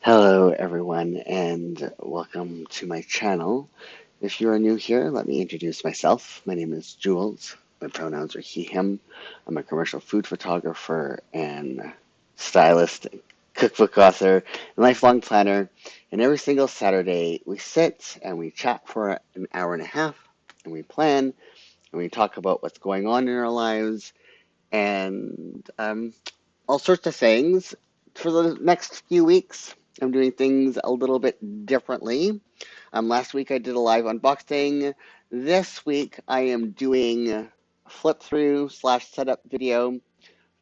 Hello, everyone, and welcome to my channel. If you are new here, let me introduce myself. My name is Jules. My pronouns are he, him. I'm a commercial food photographer and stylist, cookbook author, and lifelong planner. And every single Saturday, we sit and we chat for an hour and a half, and we plan, and we talk about what's going on in our lives, and all sorts of things. For the next few weeks, I'm doing things a little bit differently. Last week I did a live unboxing. This week I am doing a flip through slash setup video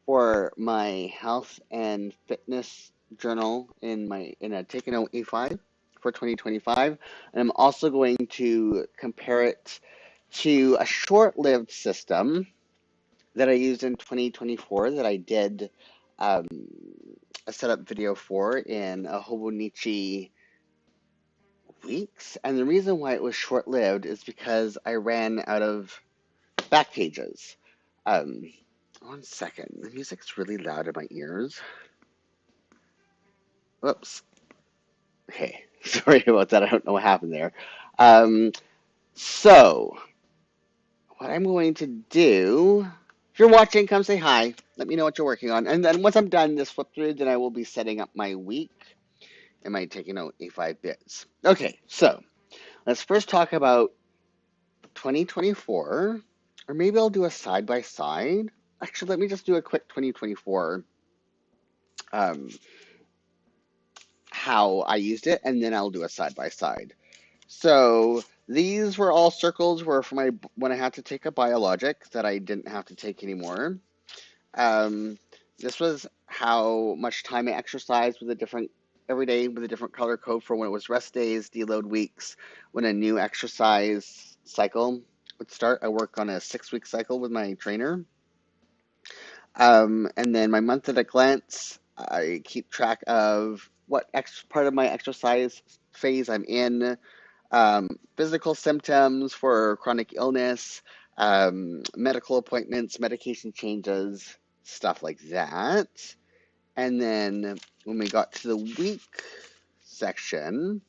for my health and fitness journal in a Takeno A5 for 2025. And I'm also going to compare it to a short-lived system that I used in 2024 that I did um, a setup video for in a Hobonichi weeks. And the reason why it was short-lived is because I ran out of back pages. Um, One second, the music's really loud in my ears. Whoops. Okay, sorry about that. I don't know what happened there. Um, so, what I'm going to do, if you're watching, come say hi. Let me know what you're working on. And then once I'm done this flip through, then I will be setting up my week. Am I taking out A5 bits? Okay, so let's first talk about 2024, or maybe I'll do a side by side. Actually, let me just do a quick 2024, um, how I used it, and then I'll do a side by side. So these were all circles were for my when I had to take a biologic that I didn't have to take anymore. Um, this was how much time I exercised with a different every day with a different color code for when it was rest days, deload weeks, when a new exercise cycle would start. I work on a 6 week cycle with my trainer. And then my month at a glance, I keep track of what part of my exercise phase I'm in, physical symptoms for chronic illness, medical appointments, medication changes, stuff like that. And then when we got to the week section,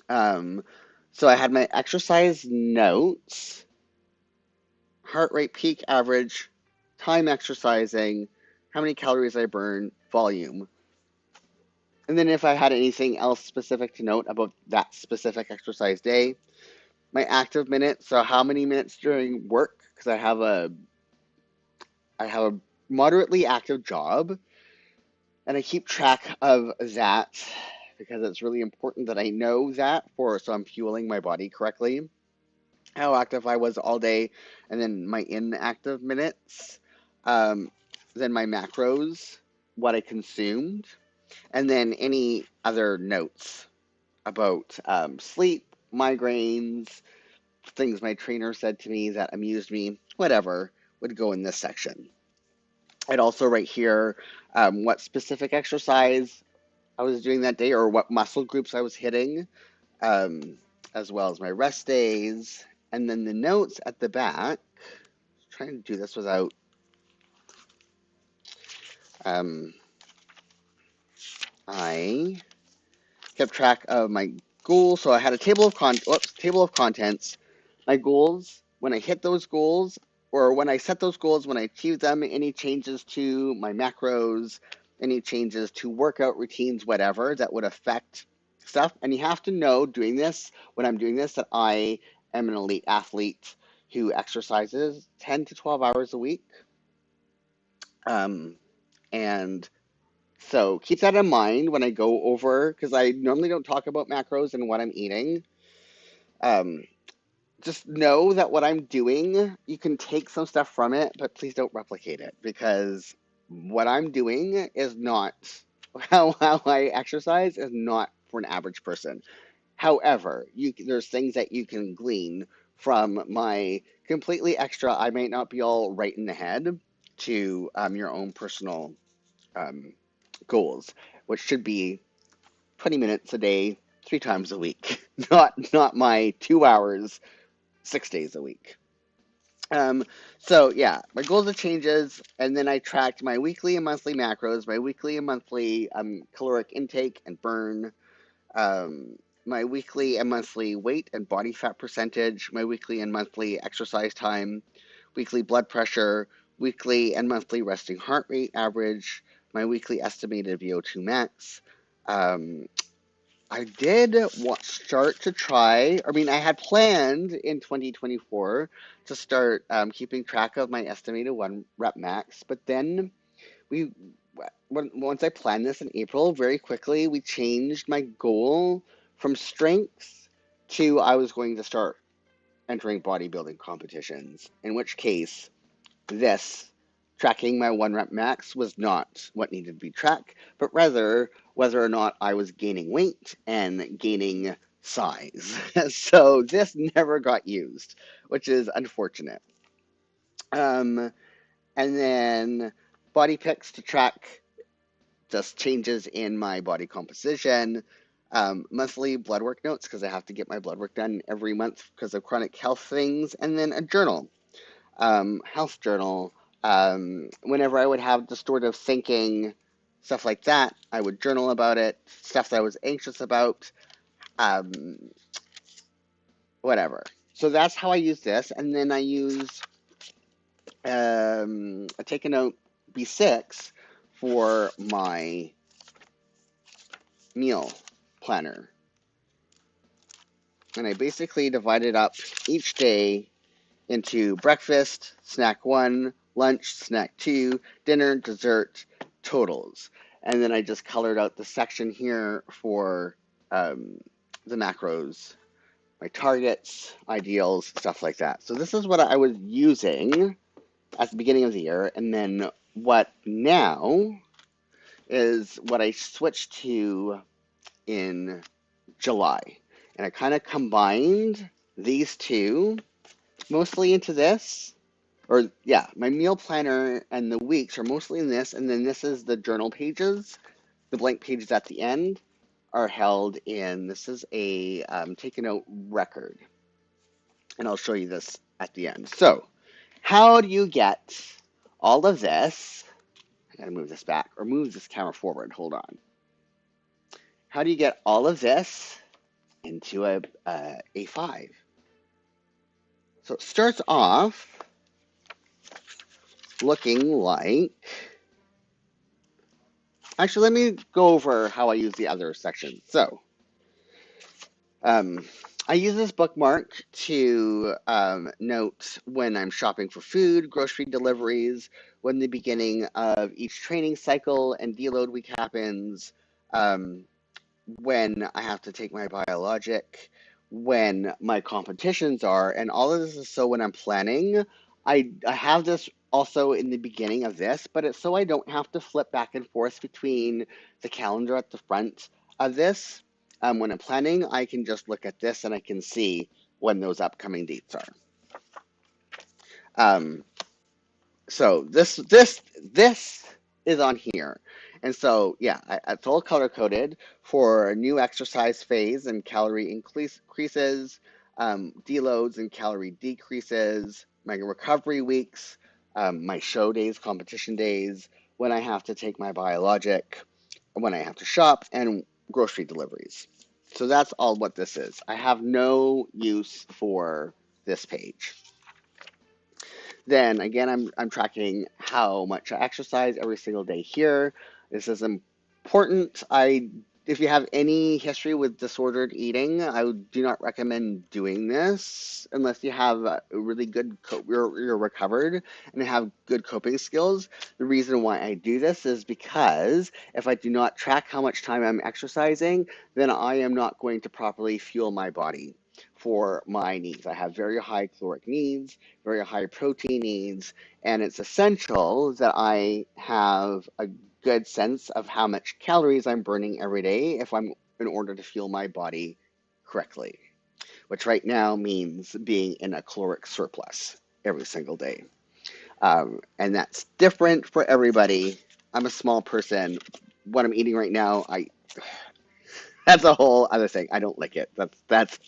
um, so I had my exercise notes, heart rate, peak, average, time exercising, how many calories I burn, volume. And then if I had anything else specific to note about that specific exercise day, my active minutes, so how many minutes during work, because I have a moderately active job, and I keep track of that because it's really important that I know that for so I'm fueling my body correctly. How active I was all day, and then my inactive minutes, um, then my macros, what I consumed, and then any other notes about sleep, migraines, things my trainer said to me that amused me, whatever, would go in this section. I'd also write here what specific exercise I was doing that day or what muscle groups I was hitting, um, as well as my rest days. And then the notes at the back, trying to do this without, um, I kept track of my goals. So I had a table of contents, my goals, when I hit those goals, or when I set those goals, when I achieved them, any changes to my macros, any changes to workout routines, whatever that would affect stuff. And you have to know doing this, when I'm doing this, that I am an elite athlete who exercises 10 to 12 hours a week. Um, and so keep that in mind when I go over, because I normally don't talk about macros and what I'm eating. Um, just know that what I'm doing, you can take some stuff from it, but please don't replicate it because what I'm doing is not how I exercise is not for an average person. However, there's things that you can glean from my completely extra, I may not be all right in the head, to your own personal um, goals, which should be 20 minutes a day, 3 times a week, not my 2 hours 6 days a week. Um, so yeah, my goals and changes, and then I tracked my weekly and monthly macros, my weekly and monthly caloric intake and burn, um, my weekly and monthly weight and body fat percentage, my weekly and monthly exercise time, weekly blood pressure, weekly and monthly resting heart rate average, my weekly estimated VO2 max. Um, I did start to try. I mean, I had planned in 2024 to start keeping track of my estimated one rep max, but then we, once I planned this in April, very quickly we changed my goal from strength to I was going to start entering bodybuilding competitions, in which case this tracking my one rep max was not what needed to be tracked, but rather whether or not I was gaining weight and gaining size. So this never got used, which is unfortunate. Um, and then body pics to track just changes in my body composition. Monthly blood work notes because I have to get my blood work done every month because of chronic health things, and then a journal, health journal. Whenever I would have distortive thinking, stuff like that, I would journal about it, stuff that I was anxious about, um, whatever. So that's how I use this. And then I use a Take a Note B6 for my meal planner. And I basically divided up each day into breakfast, snack one, lunch, snack two, dinner, dessert, totals. And then I just colored out the section here for um, the macros, my targets, ideals, stuff like that. So this is what I was using at the beginning of the year. And then what now is what I switched to in July. And I kind of combined these two mostly into this, or yeah, my meal planner and the weeks are mostly in this, and then this is the journal pages. The blank pages at the end are held in, this is a take a note record, and I'll show you this at the end. So, how do you get all of this? I gotta move this back, or move this camera forward, hold on. How do you get all of this into a A5? So it starts off looking like, actually, let me go over how I use the other sections. So, I use this bookmark to note when I'm shopping for food, grocery deliveries, when the beginning of each training cycle and deload week happens, um, when I have to take my biologic, when my competitions are, and all of this is so when I'm planning. I have this also in the beginning of this, but it's so I don't have to flip back and forth between the calendar at the front of this. When I'm planning, I can just look at this and I can see when those upcoming dates are. Um, so this is on here. And so yeah, it's all color coded for new exercise phase and calorie increases, deloads and calorie decreases, my recovery weeks, my show days, competition days, when I have to take my biologic, when I have to shop, and grocery deliveries. So that's all what this is. I have no use for this page. Then again, I'm tracking how much I exercise every single day here. This is important. If you have any history with disordered eating, I do not recommend doing this unless you have a really good, you're recovered and have good coping skills. The reason why I do this is because if I do not track how much time I'm exercising, then I am not going to properly fuel my body for my needs. I have very high caloric needs, very high protein needs, and it's essential that I have a good sense of how much calories I'm burning every day if I'm in order to fuel my body correctly, which right now means being in a caloric surplus every single day. And that's different for everybody. I'm a small person. What I'm eating right now, that's a whole other thing. I don't like it. That's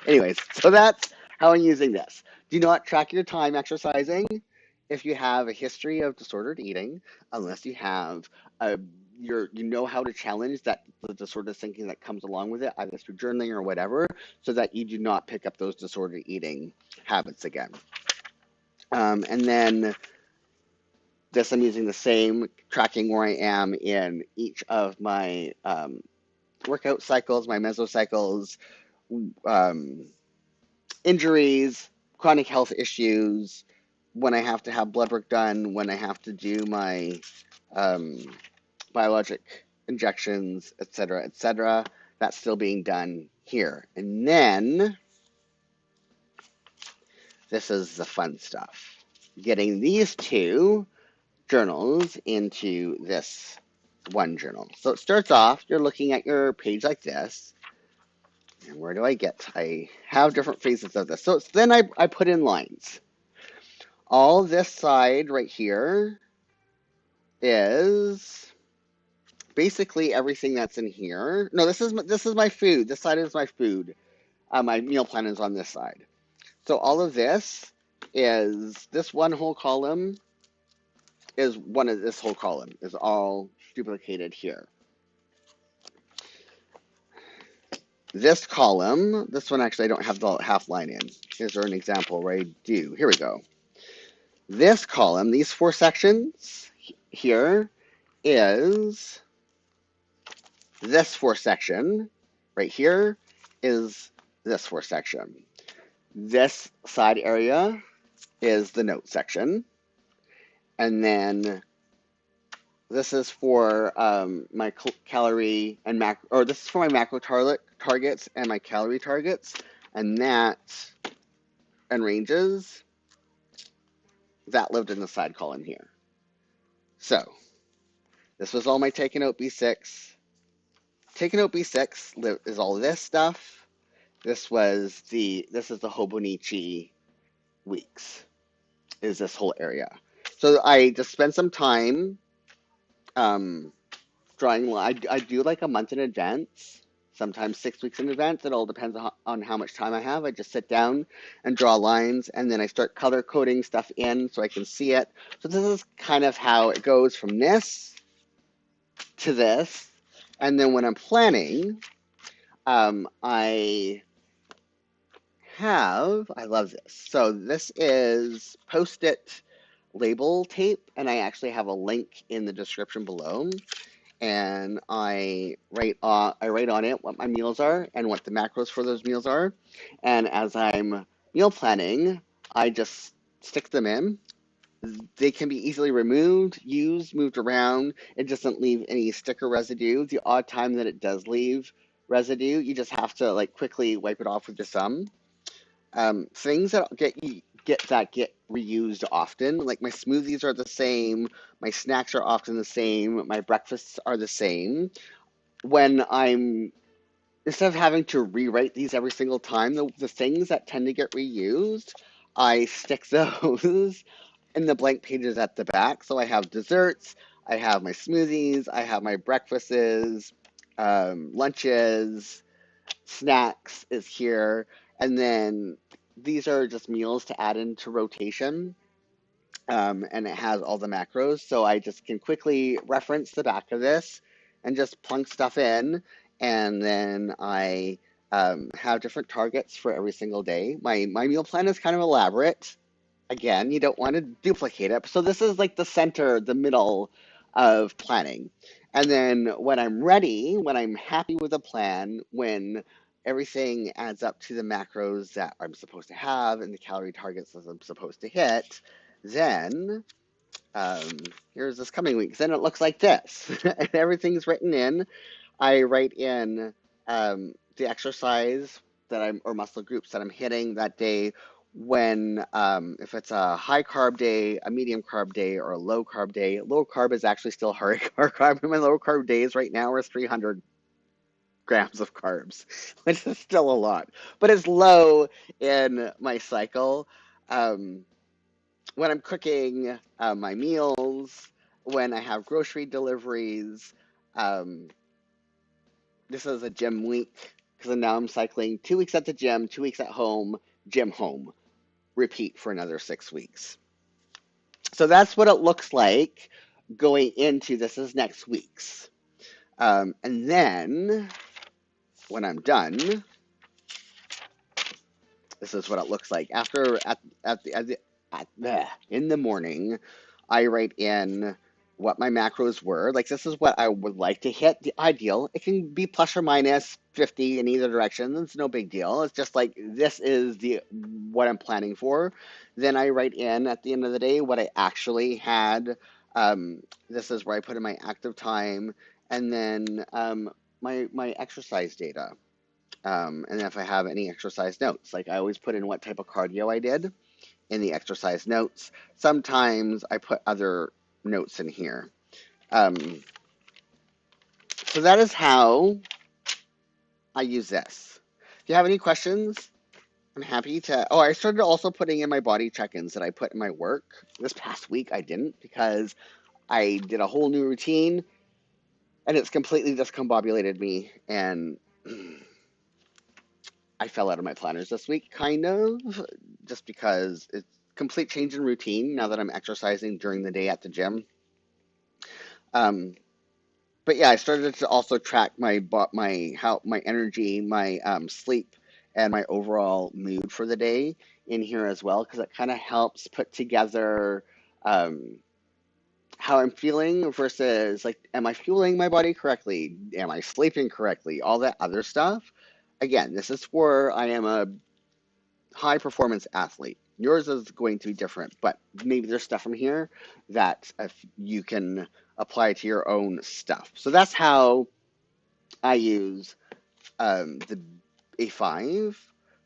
Anyways, so that's how I'm using this. Do not track your time exercising if you have a history of disordered eating, unless you have a you know how to challenge that the disordered thinking that comes along with it, either through journaling or whatever, so that you do not pick up those disordered eating habits again. And then this, I'm using the same tracking where I am in each of my workout cycles, my mesocycles, um, injuries, chronic health issues, when I have to have blood work done, when I have to do my um, biologic injections, etc., etc. That's still being done here. And then this is the fun stuff. Getting these two journals into this one journal. So it starts off, you're looking at your page like this. And where do I get? I have different phases of this. So then I put in lines. All this side right here is basically everything that's in here. No, this is my food. This side is my food. My meal plan is on this side. So all of this is this one whole column is one of this whole column is all duplicated here. This column, this one actually I don't have the half line in. Here's an example where I do. Here we go. This column, these four sections here is this four section. Right here is this four section. This side area is the note section. And then this is for my calorie and macro, or this is for my macro targets and my calorie targets, and that and ranges that lived in the side column here. So this was all my Taken Out B6. Taken Out B6 is all this stuff. This is the Hobonichi weeks, is this whole area. So I just spent some time drawing. I do like a month in advance, sometimes 6 weeks in advance. It all depends on how much time I have. I just sit down and draw lines, and then I start color coding stuff in so I can see it. So this is kind of how it goes from this to this. And then when I'm planning, I love this. So this is Post-it label tape, and I actually have a link in the description below. And I write on it what my meals are and what the macros for those meals are. And as I'm meal planning, I just stick them in. They can be easily removed, used, moved around. It doesn't leave any sticker residue. The odd time that it does leave residue, you just have to like quickly wipe it off with your thumb. Things that get reused often, like my smoothies are the same, my snacks are often the same, my breakfasts are the same. When I'm Instead of having to rewrite these every single time, the things that tend to get reused, I stick those in the blank pages at the back. So I have desserts, I have my smoothies, I have my breakfasts, lunches, snacks is here, and then these are just meals to add into rotation. And it has all the macros, so I just can quickly reference the back of this and just plunk stuff in, and then I have different targets for every single day. My meal plan is kind of elaborate. Again, you don't want to duplicate it. So this is like the center, the middle of planning. And then when I'm ready, when I'm happy with a plan, when everything adds up to the macros that I'm supposed to have and the calorie targets that I'm supposed to hit, then um, here's this coming week. Then it looks like this. And everything's written in. I write in the exercise or muscle groups that I'm hitting that day. When if it's a high carb day, a medium carb day, or a low carb day. Low carb is actually still high carb. My low carb days right now are 300 grams of carbs, which is still a lot, but it's low in my cycle. Um, when I'm cooking my meals, when I have grocery deliveries. Um, this is a gym week because now I'm cycling 2 weeks at the gym, 2 weeks at home, gym home. repeat for another 6 weeks. So that's what it looks like going into this is next week's. And then when I'm done, this is what it looks like. After in the morning, I write in what my macros were. Like this is what I would like to hit. The ideal. It can be plus or minus 50 in either direction. It's no big deal. It's just like this is the what I'm planning for. Then I write in at the end of the day what I actually had. This is where I put in my active time, and then my exercise data. And if I have any exercise notes, like I always put in what type of cardio I did in the exercise notes. Sometimes I put other notes in here. Um, so that is how I use this. If you have any questions, I'm happy to. Oh, I started also putting in my body check-ins that I put in my work. This past week I didn't because I did a whole new routine and it's completely discombobulated me and I fell out of my planners this week, kind of, just because it's complete change in routine now that I'm exercising during the day at the gym. Um, but yeah, I started to also track my energy, my sleep, and my overall mood for the day in here as well, because it kind of helps put together um, how I'm feeling versus like, am I fueling my body correctly? Am I sleeping correctly? All that other stuff. Again, this is where I am a high performance athlete. Yours is going to be different, but maybe there's stuff from here that if you can apply to your own stuff. So that's how I use the A5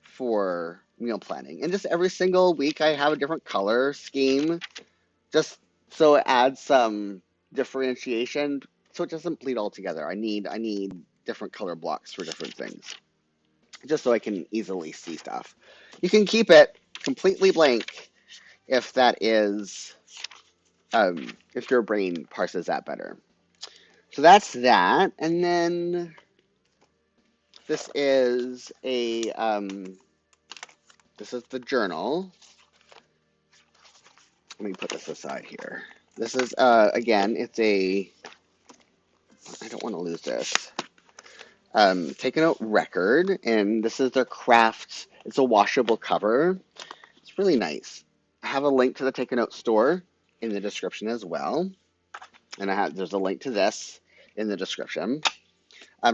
for meal planning. And just every single week, I have a different color scheme, just so it adds some differentiation, so it doesn't bleed all together. I need different color blocks for different things, just so I can easily see stuff. You can keep it completely blank if that is, if your brain parses that better. So that's that. And then this is this is the journal. Let me put this aside here. This is, again, I don't want to lose this. Take a note record, and this is their craft. It's a washable cover. It's really nice. I have a link to the Take a Note store in the description as well, and there's a link to this in the description.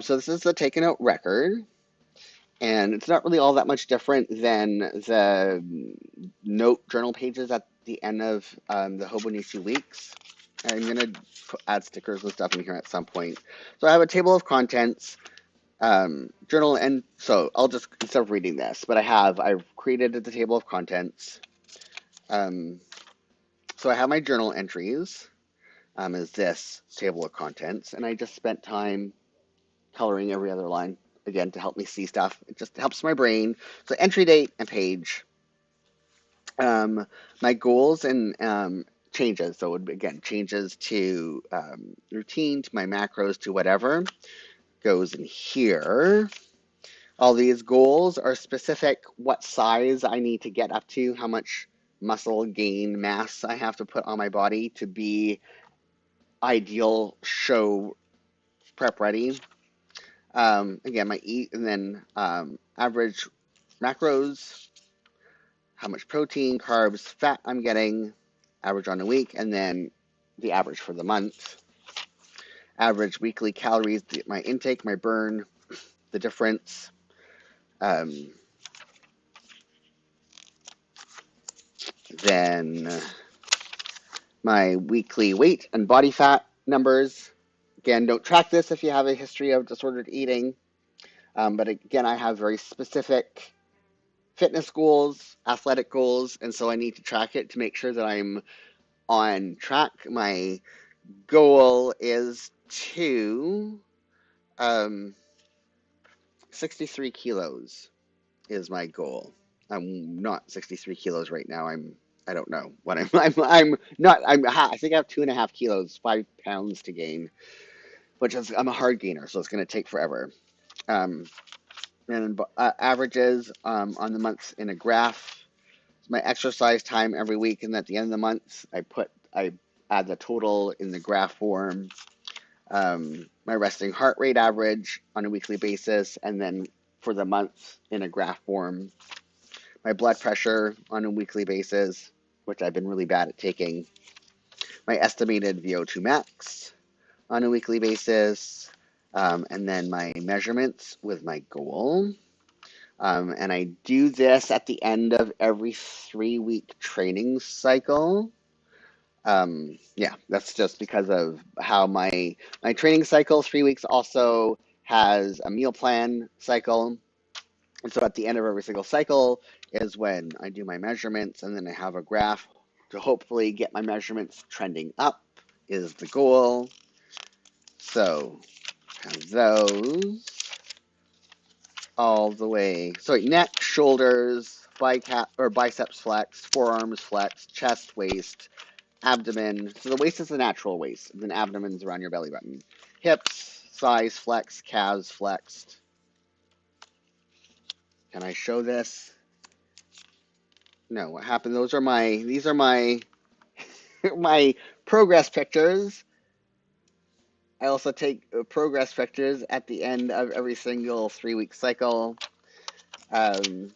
So this is the Take a Note record, and it's not really all that much different than the note journal pages at the end of the Hobonichi weeks. I'm gonna add stickers and stuff in here at some point. So I have a table of contents, journal, and so I'll just, instead of reading this, but I've created the table of contents. So I have my journal entries, is this table of contents, and I just spent time coloring every other line, again, to help me see stuff. It just helps my brain. So entry date and page. My goals and changes. So again, changes to routine, to my macros, to whatever goes in here. All these goals are specific, what size I need to get up to, how much muscle gain mass I have to put on my body to be ideal show prep ready. Again, my eat, and then average macros, how much protein, carbs, fat I'm getting, average on a week, and then the average for the month. Average weekly calories, my intake, my burn, the difference. Then my weekly weight and body fat numbers. Again, don't track this if you have a history of disordered eating. But again, I have very specific fitness goals, athletic goals, and so I need to track it to make sure that I'm on track. My goal is to 63 kilos is my goal. I'm not 63 kilos right now. I don't know what I'm not, I think I have 2.5 kilos, 5 pounds to gain, which is, I'm a hard gainer, so it's going to take forever. And averages on the months in a graph. my exercise time every week, and at the end of the month, I add the total in the graph form, my resting heart rate average on a weekly basis, and then for the month in a graph form, my blood pressure on a weekly basis, which I've been really bad at taking, my estimated VO2 max on a weekly basis, and then my measurements with my goal. And I do this at the end of every 3-week training cycle. Yeah, that's just because of how my training cycle, 3 weeks, also has a meal plan cycle. And so at the end of every single cycle is when I do my measurements, and then I have a graph to hopefully get my measurements trending up is the goal. So have those all the way. So neck, shoulders, biceps flex, forearms flex, chest, waist, abdomen. So the waist is the natural waist, and then abdomen's around your belly button. Hips, thighs flex, calves flexed. Can I show this? No, what happened? These are my my progress pictures. I also take progress pictures at the end of every single 3-week cycle. Blood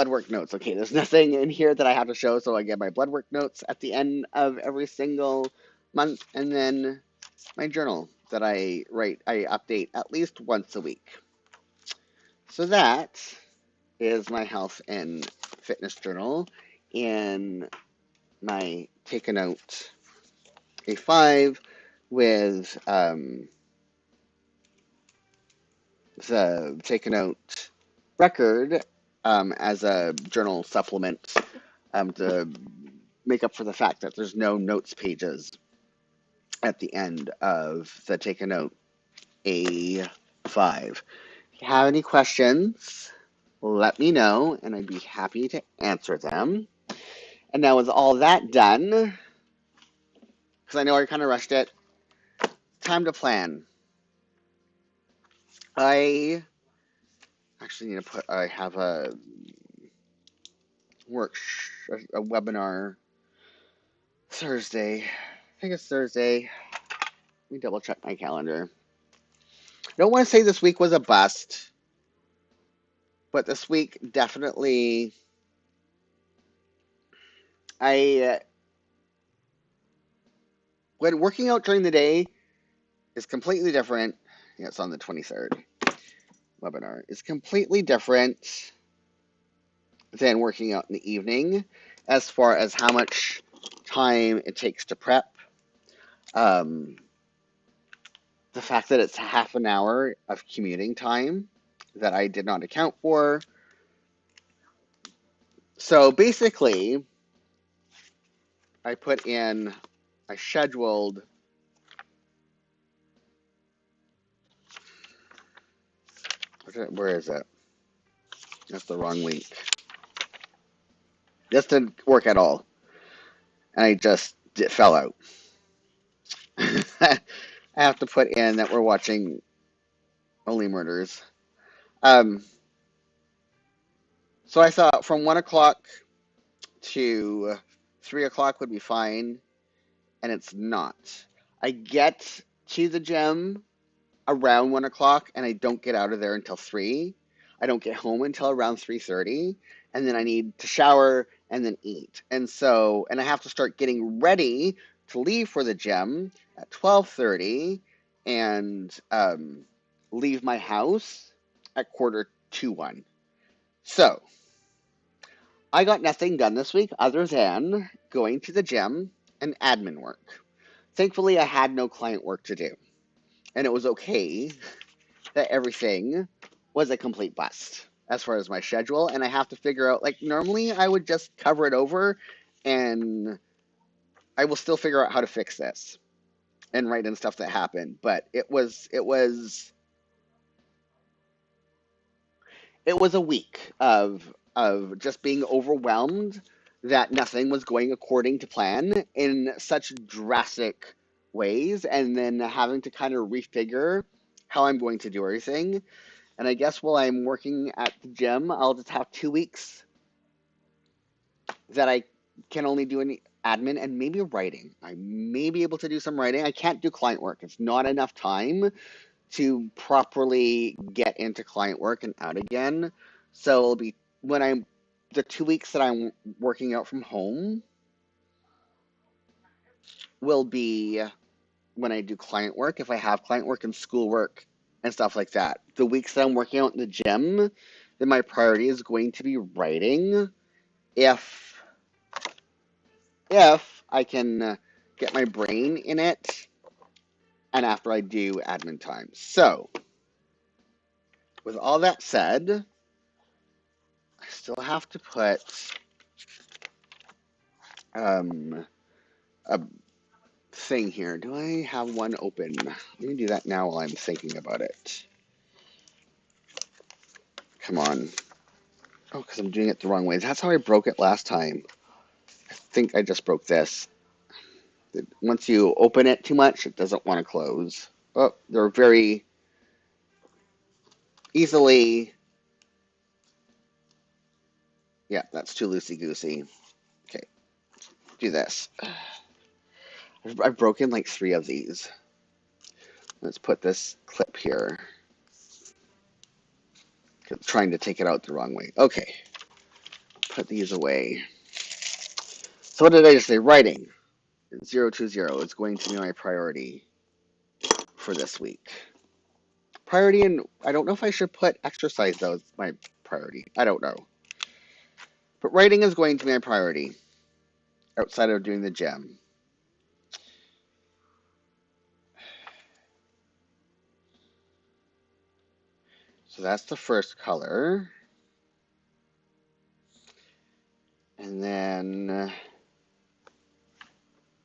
work notes. Okay, there's nothing in here that I have to show, so I get my blood work notes at the end of every single month, and then my journal that I update at least once a week. So that is my health and fitness journal, and my take a note A5 with the take a note record as a journal supplement to make up for the fact that there's no notes pages at the end of the take a note A5. If you have any questions, let me know and I'd be happy to answer them. And now with all that done, because I know I kind of rushed it, time to plan. I actually need to I have a a webinar Thursday. I think it's Thursday. Let me double check my calendar. I don't want to say this week was a bust, but this week definitely, when working out during the day is completely different. Yeah, it's on the 23rd webinar. It's completely different than working out in the evening as far as how much time it takes to prep. The fact that it's half an hour of commuting time that I did not account for. So basically, I scheduled where is it? That's the wrong link. This didn't work at all. And it fell out. I have to put in that we're watching Only Murders. So I thought from 1 o'clock to 3 o'clock would be fine, and it's not. I get to the gym around 1 o'clock, and I don't get out of there until 3. I don't get home until around 3:30, and then I need to shower and then eat. And I have to start getting ready to leave for the gym at 12:30 and leave my house at 1:45. So I got nothing done this week other than going to the gym and admin work. Thankfully, I had no client work to do, and it was okay that everything was a complete bust as far as my schedule, and I have to figure out, like, normally I would just cover it over and I will still figure out how to fix this and write in stuff that happened, but it was a week of just being overwhelmed that nothing was going according to plan in such drastic ways, and then having to kind of refigure how I'm going to do everything. And I guess while I'm working at the gym, I'll just have 2 weeks that I can only do any admin and maybe writing. I may be able to do some writing. I can't do client work. It's not enough time to properly get into client work and out again. So it'll be when I'm the 2 weeks that I'm working out from home will be when I do client work, if I have client work and school work and stuff like that. The weeks that I'm working out in the gym, then my priority is going to be writing if I can get my brain in it and after I do admin time. So, with all that said, I still have to put a thing here. Do I have one open? Let me do that now while I'm thinking about it. Come on. Oh, because I'm doing it the wrong way. That's how I broke it last time. I think I just broke this. Once you open it too much, it doesn't want to close. Oh, they're very easily. Yeah, that's too loosey-goosey. Okay, do this. I've broken like 3 of these. Let's put this clip here. Trying to take it out the wrong way. Okay, put these away. So what did I just say? Writing. 020 is going to be my priority for this week. Priority, and I don't know if I should put exercise though as my priority. I don't know. But writing is going to be my priority outside of doing the gym. So that's the first color. And then,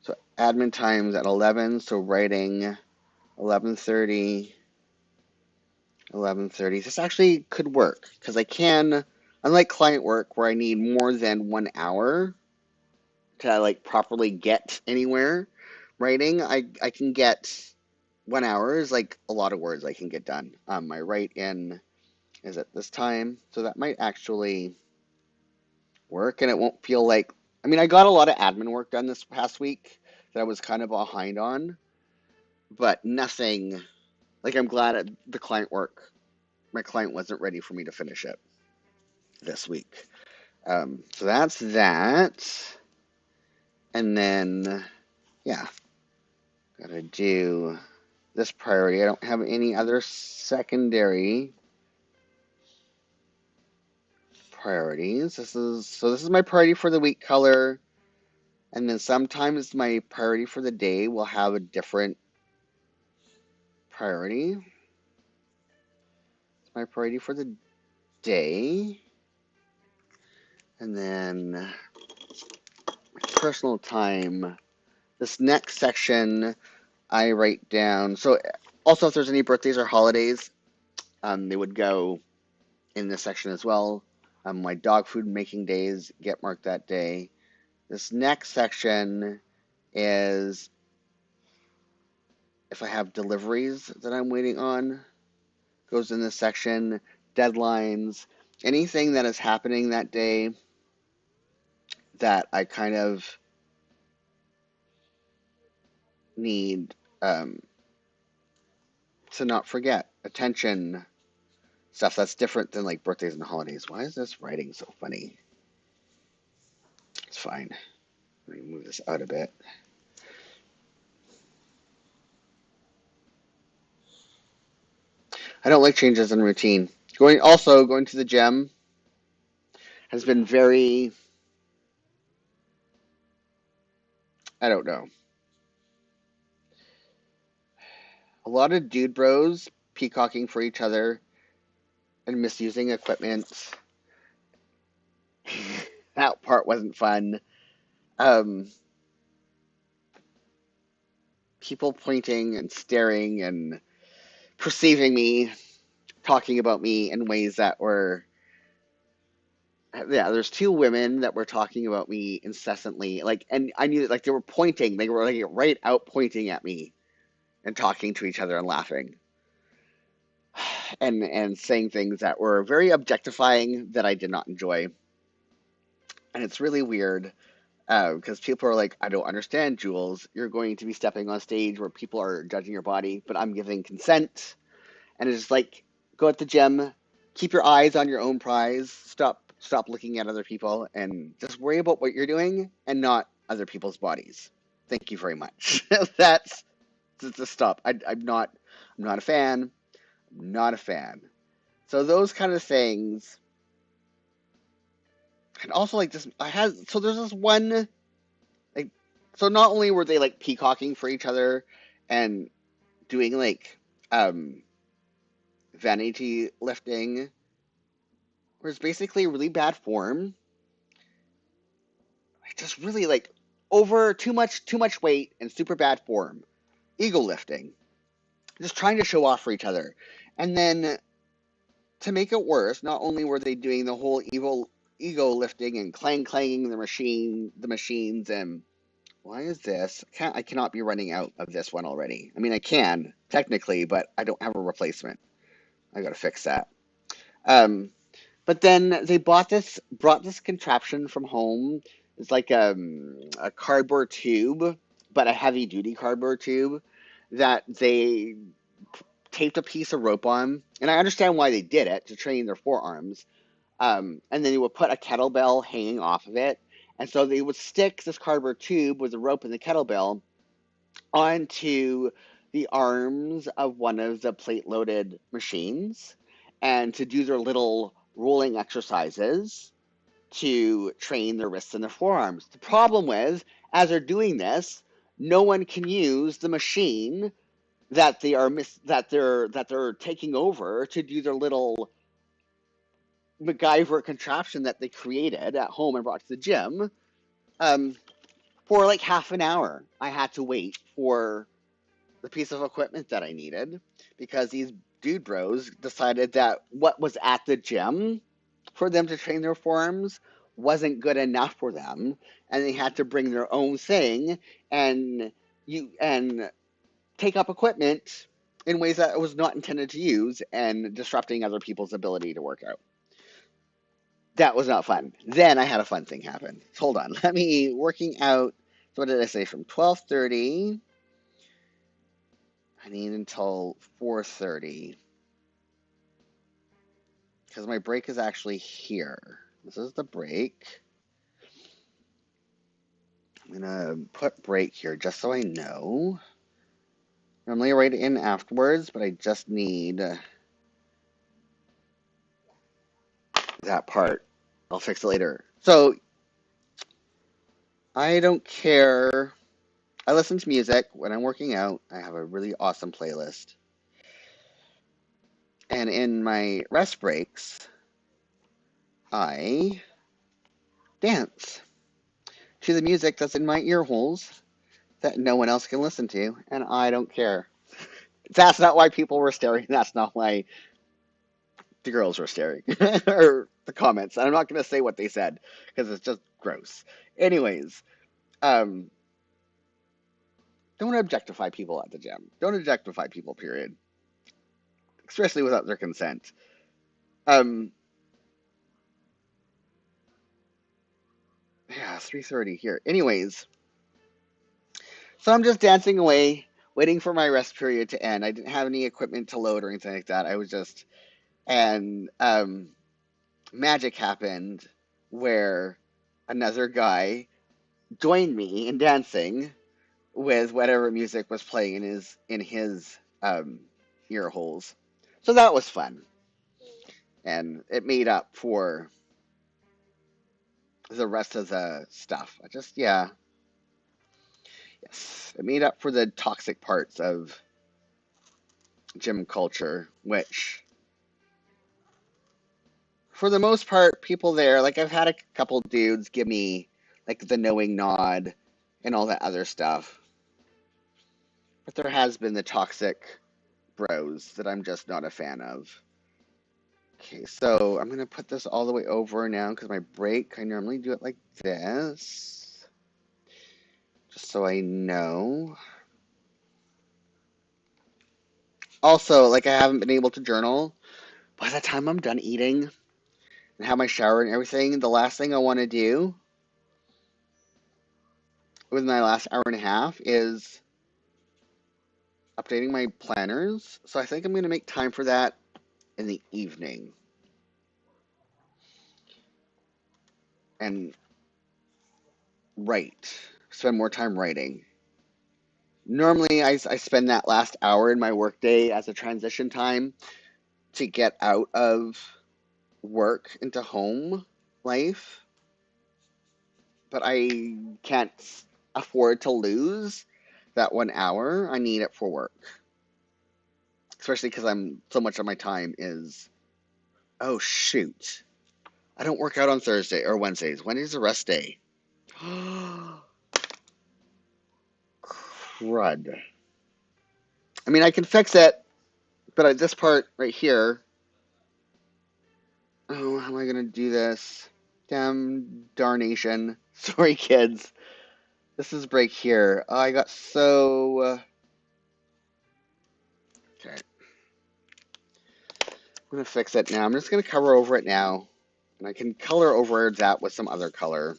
so admin time's at 11, so writing 11:30, 11:30. This actually could work because I can, unlike client work where I need more than 1 hour to like properly get anywhere, writing, I can get 1 hour is like a lot of words I can get done. My write in is at this time, so that might actually work and it won't feel like, I mean, I got a lot of admin work done this past week that I was kind of behind on, but nothing, like I'm glad at the client work, my client wasn't ready for me to finish it this week. So that's that. And then, yeah, gotta do this priority. I don't have any other secondary priorities. This is my priority for the week color. And then sometimes my priority for the day will have a different priority. It's my priority for the day. And then personal time. This next section I write down. So also if there's any birthdays or holidays, they would go in this section as well. My dog food making days get marked that day. This next section is if I have deliveries that I'm waiting on, goes in this section. Deadlines, anything that is happening that day that I kind of need to not forget. Attention, stuff that's different than like birthdays and holidays. Why is this writing so funny? It's fine. Let me move this out a bit. I don't like changes in routine. Going to the gym has been very, I don't know. A lot of dude bros peacocking for each other and misusing equipment. That part wasn't fun. Um, People pointing and staring and perceiving me, talking about me in ways that were, yeah, there's 2 women that were talking about me incessantly. Like, and I knew like they were pointing, they were like right out pointing at me and talking to each other and laughing and saying things that were very objectifying that I did not enjoy. And it's really weird because people are like, I don't understand, Jules. You're going to be stepping on stage where people are judging your body, but I'm giving consent. And it's just like, go at the gym, keep your eyes on your own prize, stop looking at other people, and just worry about what you're doing and not other people's bodies. Thank you very much. That's just stop. I'm not a fan. I'm not a fan. So those kind of things, and also like this. There's this one like so not only were they like peacocking for each other and doing like um vanity lifting, where it's basically really bad form, like just really like over too much weight and super bad form, ego lifting, just trying to show off for each other, and then to make it worse, not only were they doing the whole evil ego lifting and clanging the machines and why is this? I cannot be running out of this one already. I mean, I can technically, but I don't have a replacement. I got to fix that. Um, but then they brought this contraption from home. It's like a cardboard tube, but a heavy duty cardboard tube that they taped a piece of rope on. And I understand why they did it to train their forearms. And then you would put a kettlebell hanging off of it. And so they would stick this cardboard tube with the rope and the kettlebell onto the arms of one of the plate loaded machines and to do their little rolling exercises to train their wrists and their forearms. The problem was, as they're doing this, no one can use the machine that they're taking over to do their little MacGyver contraption that they created at home and brought to the gym. Um, for like half an hour, I had to wait for the piece of equipment that I needed because these dude bros decided that what was at the gym for them to train their forearms wasn't good enough for them, and they had to bring their own thing and and take up equipment in ways that it was not intended to use and disrupting other people's ability to work out. That was not fun. Then I had a fun thing happen. Hold on. Let me working out. So what did I say? From 12:30, I need until 4:30 because my break is actually here. This is the break. I'm gonna put break here just so I know. Normally I write it in afterwards, but I just need that part. I'll fix it later. So I don't care. I listen to music when I'm working out. I have a really awesome playlist. And in my rest breaks, I dance to the music that's in my ear holes that no one else can listen to, and I don't care. That's not why people were staring. That's not why the girls were staring or the comments. I'm not going to say what they said because it's just gross. Anyways, um, don't objectify people at the gym. Don't objectify people, period, especially without their consent. Um, yeah, 3:30 here. Anyways, so I'm just dancing away, waiting for my rest period to end. I didn't have any equipment to load or anything like that. I was just, and magic happened where another guy joined me in dancing with whatever music was playing in his ear holes. So that was fun, and it made up for the rest of the stuff. I just yeah, yes, it made up for the toxic parts of gym culture, which for the most part, people there, like I've had a couple dudes give me like the knowing nod and all that other stuff. But there has been the toxic bros that I'm just not a fan of. Okay, so I'm gonna put this all the way over now because my break, I normally do it like this. Just so I know. Also, like I haven't been able to journal. By the time I'm done eating and have my shower and everything, the last thing I want to do with my last hour and a half is updating my planners. So I think I'm going to make time for that in the evening and write, spend more time writing. Normally, I spend that last hour in my workday as a transition time to get out of work into home life, but I can't afford to lose that 1 hour. I need it for work, especially because so much of my time is, oh shoot, I don't work out on Thursday or Wednesdays. Wednesday's a rest day. Crud. I mean, I can fix it, but at this part right here, oh, how am I gonna do this? Damn darnation. Sorry, kids. This is break here. Oh, I got so. Okay. I'm gonna fix it now. I'm just gonna cover over it now. And I can color over that with some other color.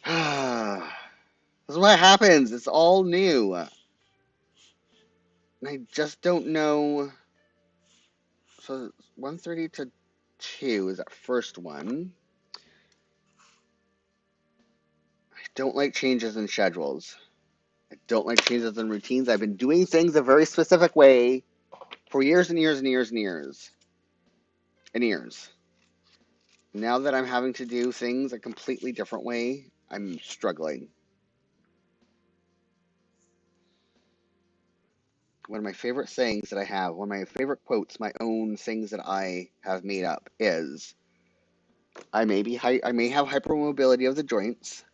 This is what happens. It's all new. And I just don't know. So 1:30 to 2 is that first one. I don't like changes in schedules. I don't like changes in routines. I've been doing things a very specific way for years and years and years and years and years. Now that I'm having to do things a completely different way, I'm struggling. One of my favorite sayings that I have, one of my favorite quotes, my own things that I have made up is, I may have hypermobility of the joints,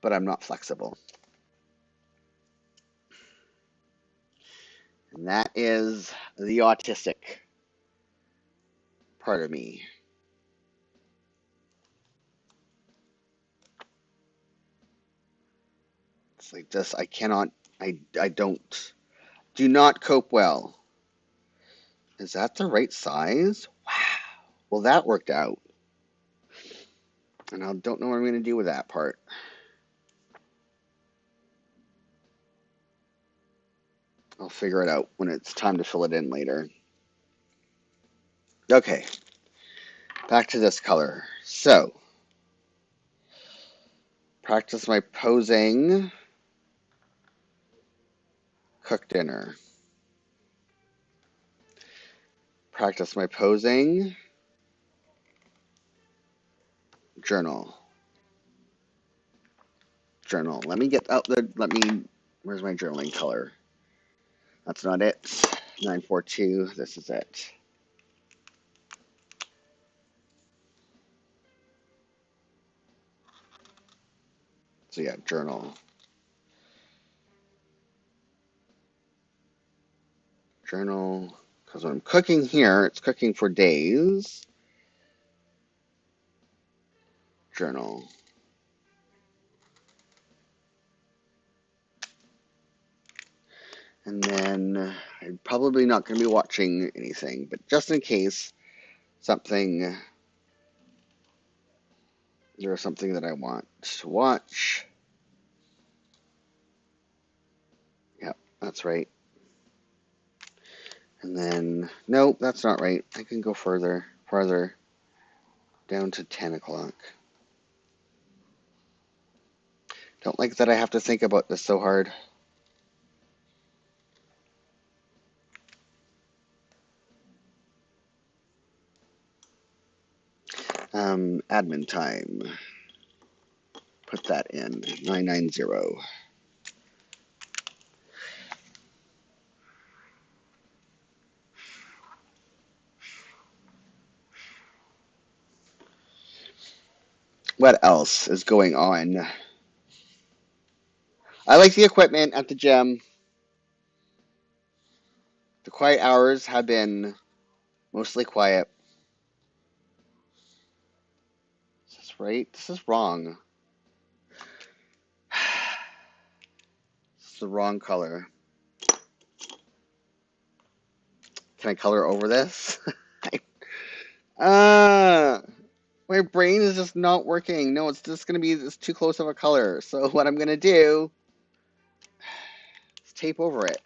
but I'm not flexible. And that is the autistic part of me. It's like this, I cannot, I do not cope well. Is that the right size? Wow. Well, that worked out. And I don't know what I'm going to do with that part. I'll figure it out when it's time to fill it in later. Okay, back to this color. So, practice my posing, cook dinner. Practice my posing, journal. Journal. Where's my journaling color? That's not it. 942, this is it. So yeah, journal. Journal, because when I'm cooking here, it's cooking for days. Journal. And then I'm probably not going to be watching anything, but just in case there's something that I want to watch. Yep, that's right. And then, nope, that's not right. I can go farther, down to 10 o'clock. Don't like that I have to think about this so hard. Admin time. Put that in, 990. What else is going on? I like the equipment at the gym. The quiet hours have been mostly quiet. Is this right? This is wrong. This is the wrong color. Can I color over this? uh, My brain is just not working. No, it's just gonna be this too close of a color. So what I'm gonna do is tape over it.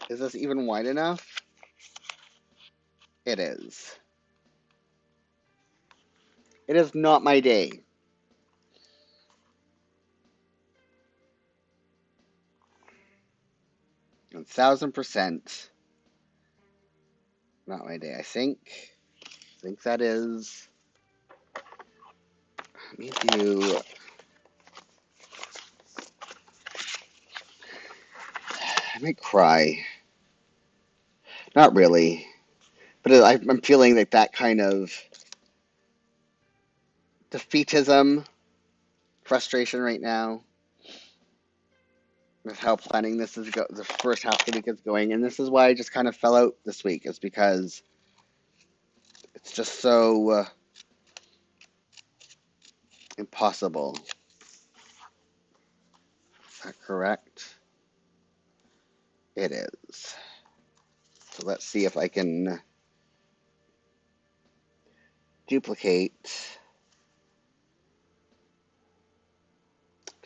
Is this even wide enough? It is. It is not my day. 1,000% not my day. I think that is. Let me do. I might cry. Not really, but I'm feeling like that kind of defeatism, frustration right now with how planning this is the first half of the week is going, and this is why I just kind of fell out this week. Is because it's just so impossible. Is that correct? It is. So let's see if I can duplicate.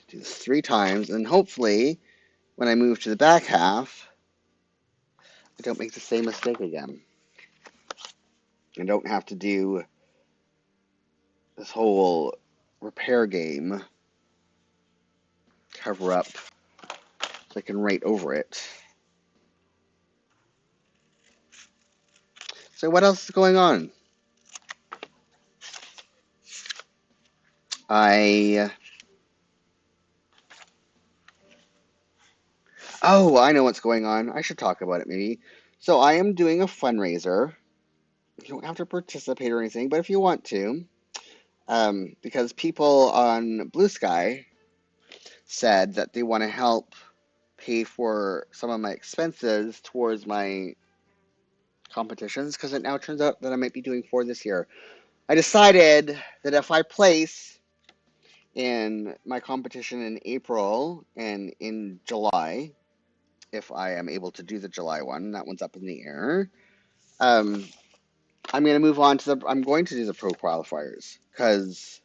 Do this 3 times, and hopefully, when I move to the back half, I don't make the same mistake again. I don't have to do this whole repair game, cover up, so I can write over it. So what else is going on? Oh, I know what's going on. I should talk about it maybe. So I am doing a fundraiser. You don't have to participate or anything, but if you want to, because people on Blue Sky said that they want to help pay for some of my expenses towards my competitions, because it now turns out that I might be doing 4 this year. I decided that if I place in my competition in April and in July, if I am able to do the July one, that one's up in the air. I'm going to move on to I'm going to do the pro qualifiers, because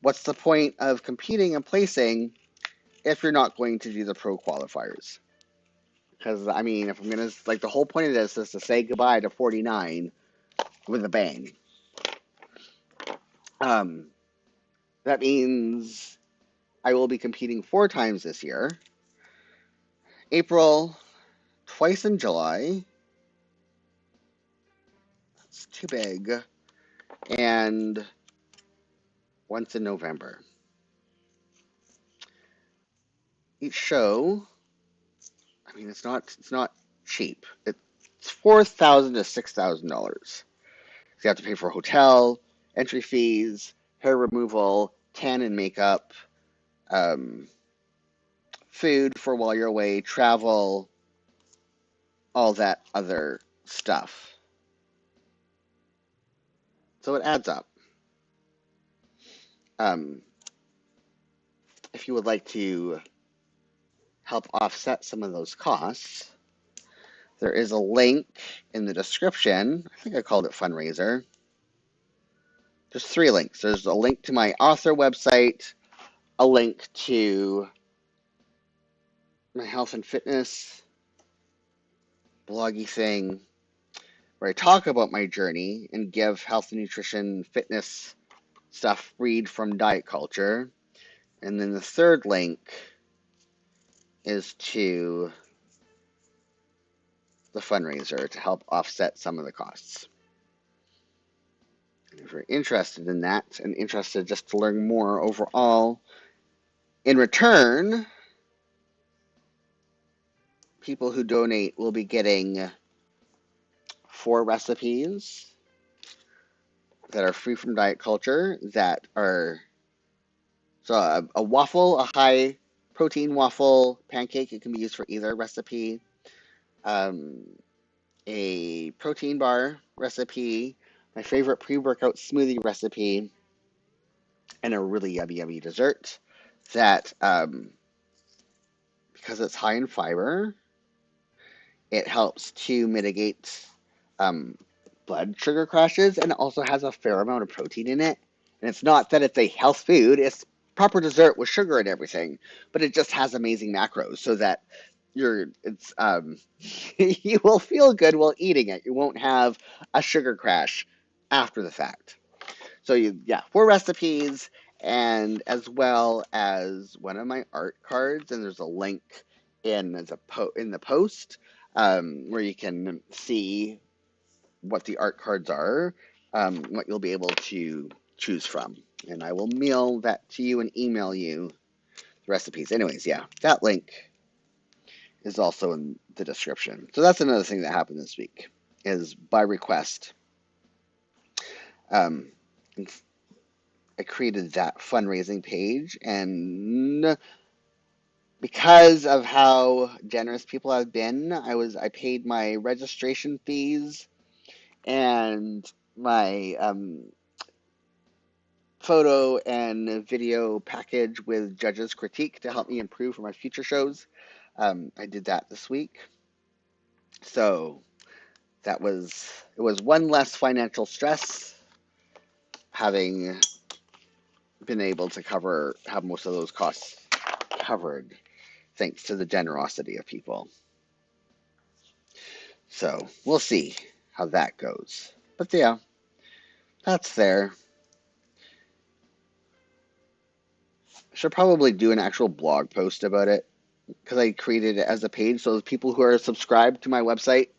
what's the point of competing and placing if you're not going to do the pro qualifiers? Because, I mean, if I'm going to, like, the whole point of this is to say goodbye to 49 with a bang. That means I will be competing 4 times this year. April, twice in July. That's too big. And once in November. Each show, I mean, it's not cheap. It's $4,000 to $6,000. You have to pay for hotel, entry fees, hair removal, tan and makeup, um, food for while you're away, travel, all that other stuff. So it adds up. Um, if you would like to help offset some of those costs, there is a link in the description. I think I called it fundraiser. There's 3 links. There's a link to my author website, a link to my health and fitness bloggy thing, where I talk about my journey and give health and nutrition fitness stuff freed from diet culture. And then the 3rd link is to the fundraiser to help offset some of the costs. And if you're interested in that and interested just to learn more overall, in return, people who donate will be getting 4 recipes that are free from diet culture, that are a waffle, a high protein waffle pancake. It can be used for either recipe. Um, a protein bar recipe, my favorite pre-workout smoothie recipe, and a really yummy dessert that, because it's high in fiber, it helps to mitigate blood sugar crashes, and it also has a fair amount of protein in it. And it's not that it's a health food, it's proper dessert with sugar and everything, but it just has amazing macros so that it's you will feel good while eating it. You won't have a sugar crash after the fact. So yeah, 4 recipes, and as well as one of my art cards, and there's a link in the post where you can see what the art cards are, what you'll be able to choose from, and I will mail that to you and email you the recipes. Anyways, yeah, that link is also in the description. So that's another thing that happened this week is by request. Um, I created that fundraising page, and because of how generous people have been, I paid my registration fees and my photo and video package with judges' critique to help me improve for my future shows. I did that this week, so it was one less financial stress having been able to have most of those costs covered thanks to the generosity of people. So we'll see how that goes. But yeah, that's there. I should probably do an actual blog post about it because I created it as a page. So the people who are subscribed to my website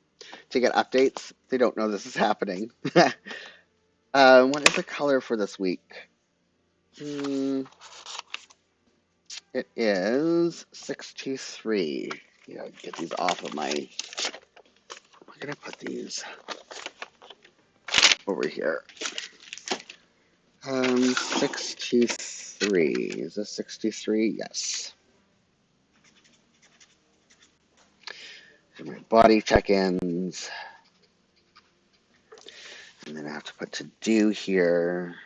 to get updates, they don't know this is happening. What is the color for this week? It is 623. Yeah, get these off of my. I'm gonna put these over here. 63. Is this 63? Yes. So my body check-ins. And then I have to put to do here,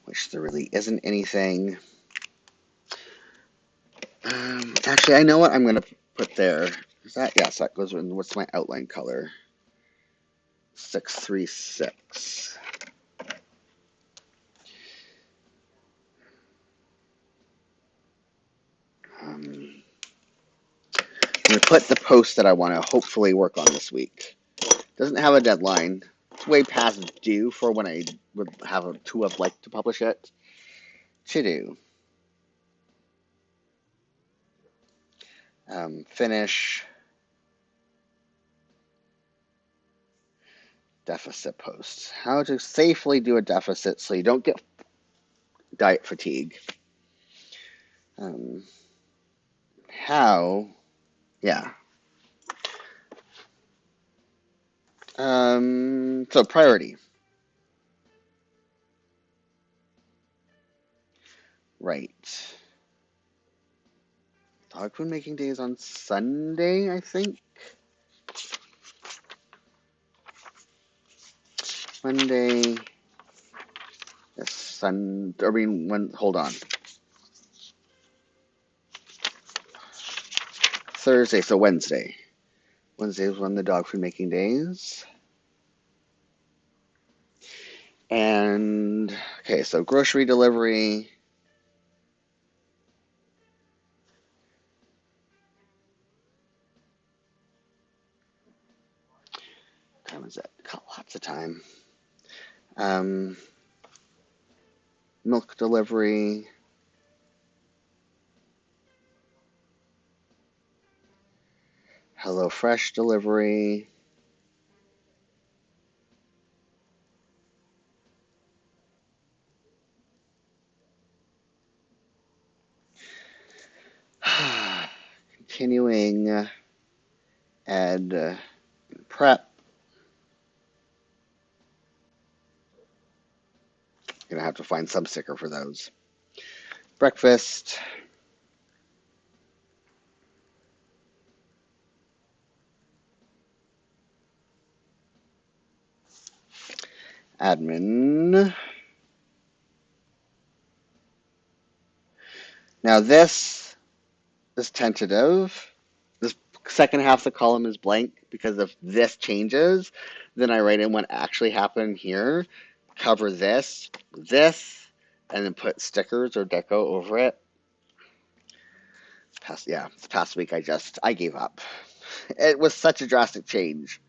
which there really isn't anything. Actually, I know what I'm going to put there. Is that? Yes, that goes in. What's my outline color? 636. I'm going to put the post that I want to hopefully work on this week. Doesn't have a deadline. It's way past due for when I would have liked to publish it. To do. Finish. Deficit posts. How to safely do a deficit so you don't get diet fatigue. Um, how? Yeah. So priority. Right. Dog food making day is on Sunday, I think. Monday. Yes, hold on. Thursday, so Wednesday. Wednesday is one of the dog food making days. And, okay, so grocery delivery. What time is it? Got lots of time. Milk delivery. HelloFresh delivery. Continuing add prep. Gonna have to find some sticker for those. Breakfast. Admin. Now this is tentative. This second half of the column is blank because if this changes, then I write in what actually happened here. cover this, and then put stickers or deco over it. This past week I gave up. It was such a drastic change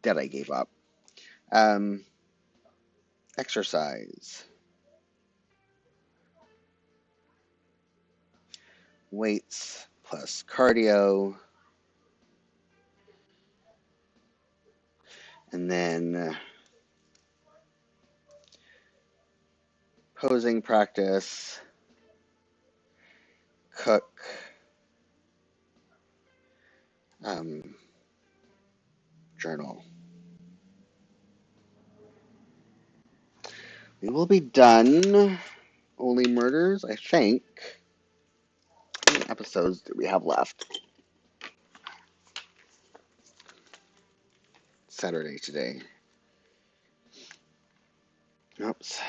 that I gave up. Um, Exercise, weights plus cardio, and then posing practice, cook, journal. We will be done. Only Murders, I think. How many episodes do we have left? Saturday today. Oops.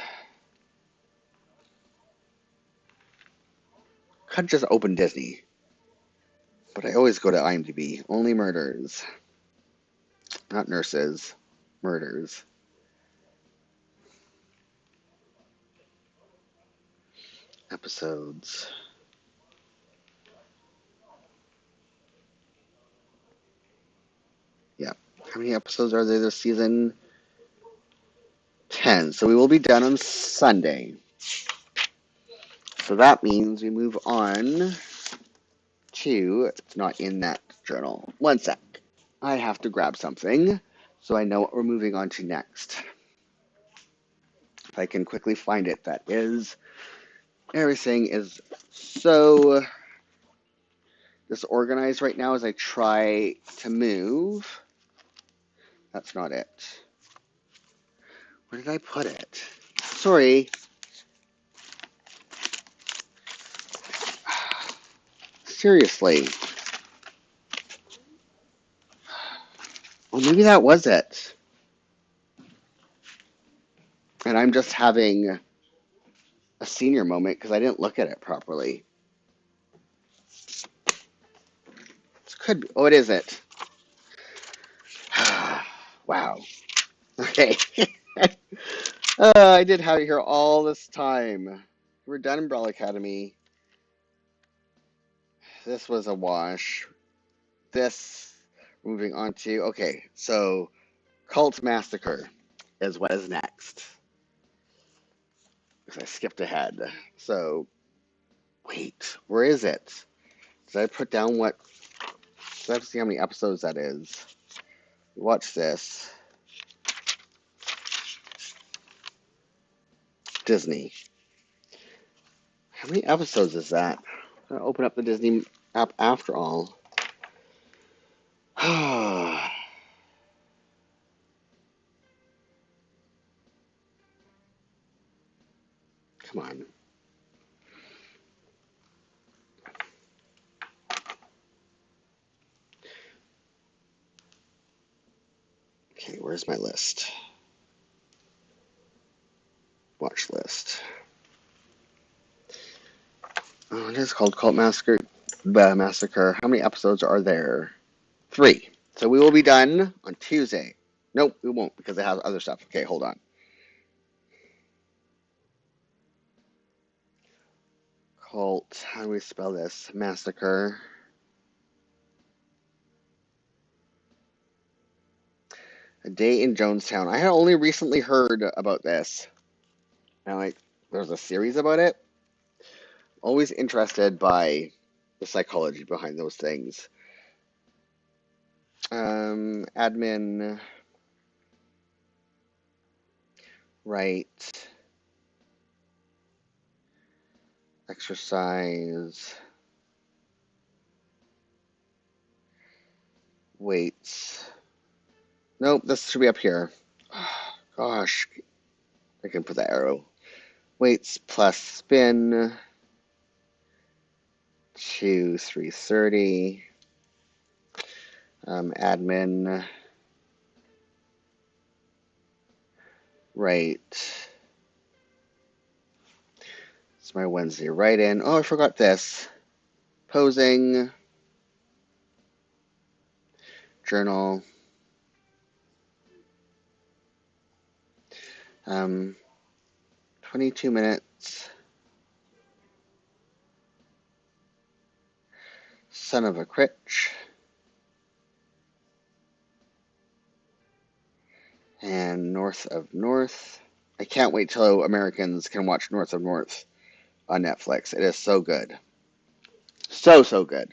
Could just open Disney. But I always go to IMDb. Only Murders. Not Nurses. Murders. Episodes. Yeah. How many episodes are there this season? 10. So we will be done on Sunday. So that means we move on to, it's not in that journal. One sec. I have to grab something so I know what we're moving on to next. If I can quickly find it, that is. Everything is so disorganized right now as I try to move. That's not it. Where did I put it? Sorry. Seriously. Well, maybe that was it. And I'm just having a senior moment because I didn't look at it properly. This could be. Oh, it is it. Wow. Okay. I did have it here all this time. We're done Umbrella Academy. This was a wash. This, moving on to, okay, so Cult Massacre is what is next. Because I skipped ahead. So, wait, where is it? Did I put down what? So I have to see how many episodes that is. Watch this. Disney. How many episodes is that? I'm going to open up the Disney app after all. Come on. Okay, where's my list? Watch list. Oh, it is called Cult Massacre. Massacre. How many episodes are there? 3. So we will be done on Tuesday. Nope, we won't because it has other stuff. Okay, hold on. Cult. How do we spell this? Massacre. A Day in Jonestown. I had only recently heard about this. And there's a series about it. Always interested by the psychology behind those things. Admin. Right. Exercise. Weights. Nope, this should be up here. Gosh. I can put the arrow. Weights plus spin. To 330. Admin. Right. It's my Wednesday write-in. Oh, I forgot this. Posing. Journal. Um, 22 minutes. Son of a Critch. And North of North. I can't wait till Americans can watch North of North on Netflix. It is so good. So good.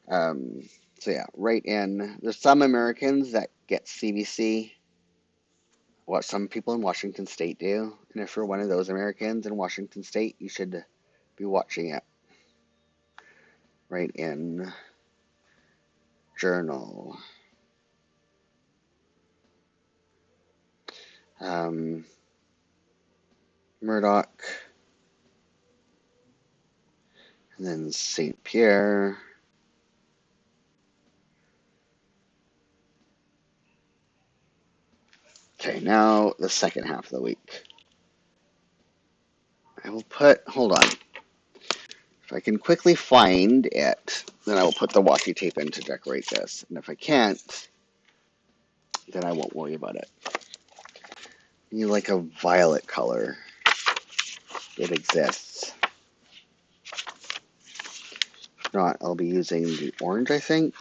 Um, so yeah, right in. There's some Americans that get CBC. What some people in Washington State do. And if you're one of those Americans in Washington State, you should be watching it. Right in Journal. Um, Murdoch. And then St. Pierre. Okay, now the second half of the week. I will put, hold on. If I can quickly find it, then I will put the washi tape in to decorate this. And if I can't, then I won't worry about it. You like a violet color. It exists. If not, I'll be using the orange, I think.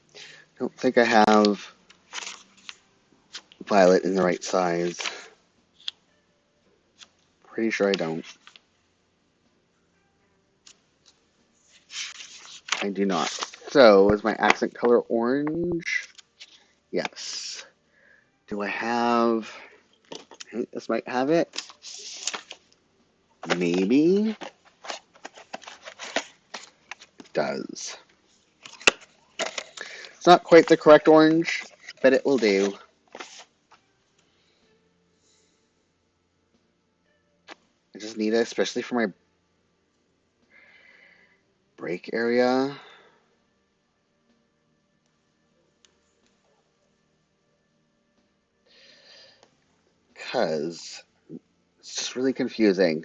I don't think I have violet in the right size. Pretty sure I don't. I do not. So, is my accent color orange? Yes. Do I have... I think this might have it. Maybe. It does. It's not quite the correct orange, but it will do. I just need it, especially for my break area. Because it's just really confusing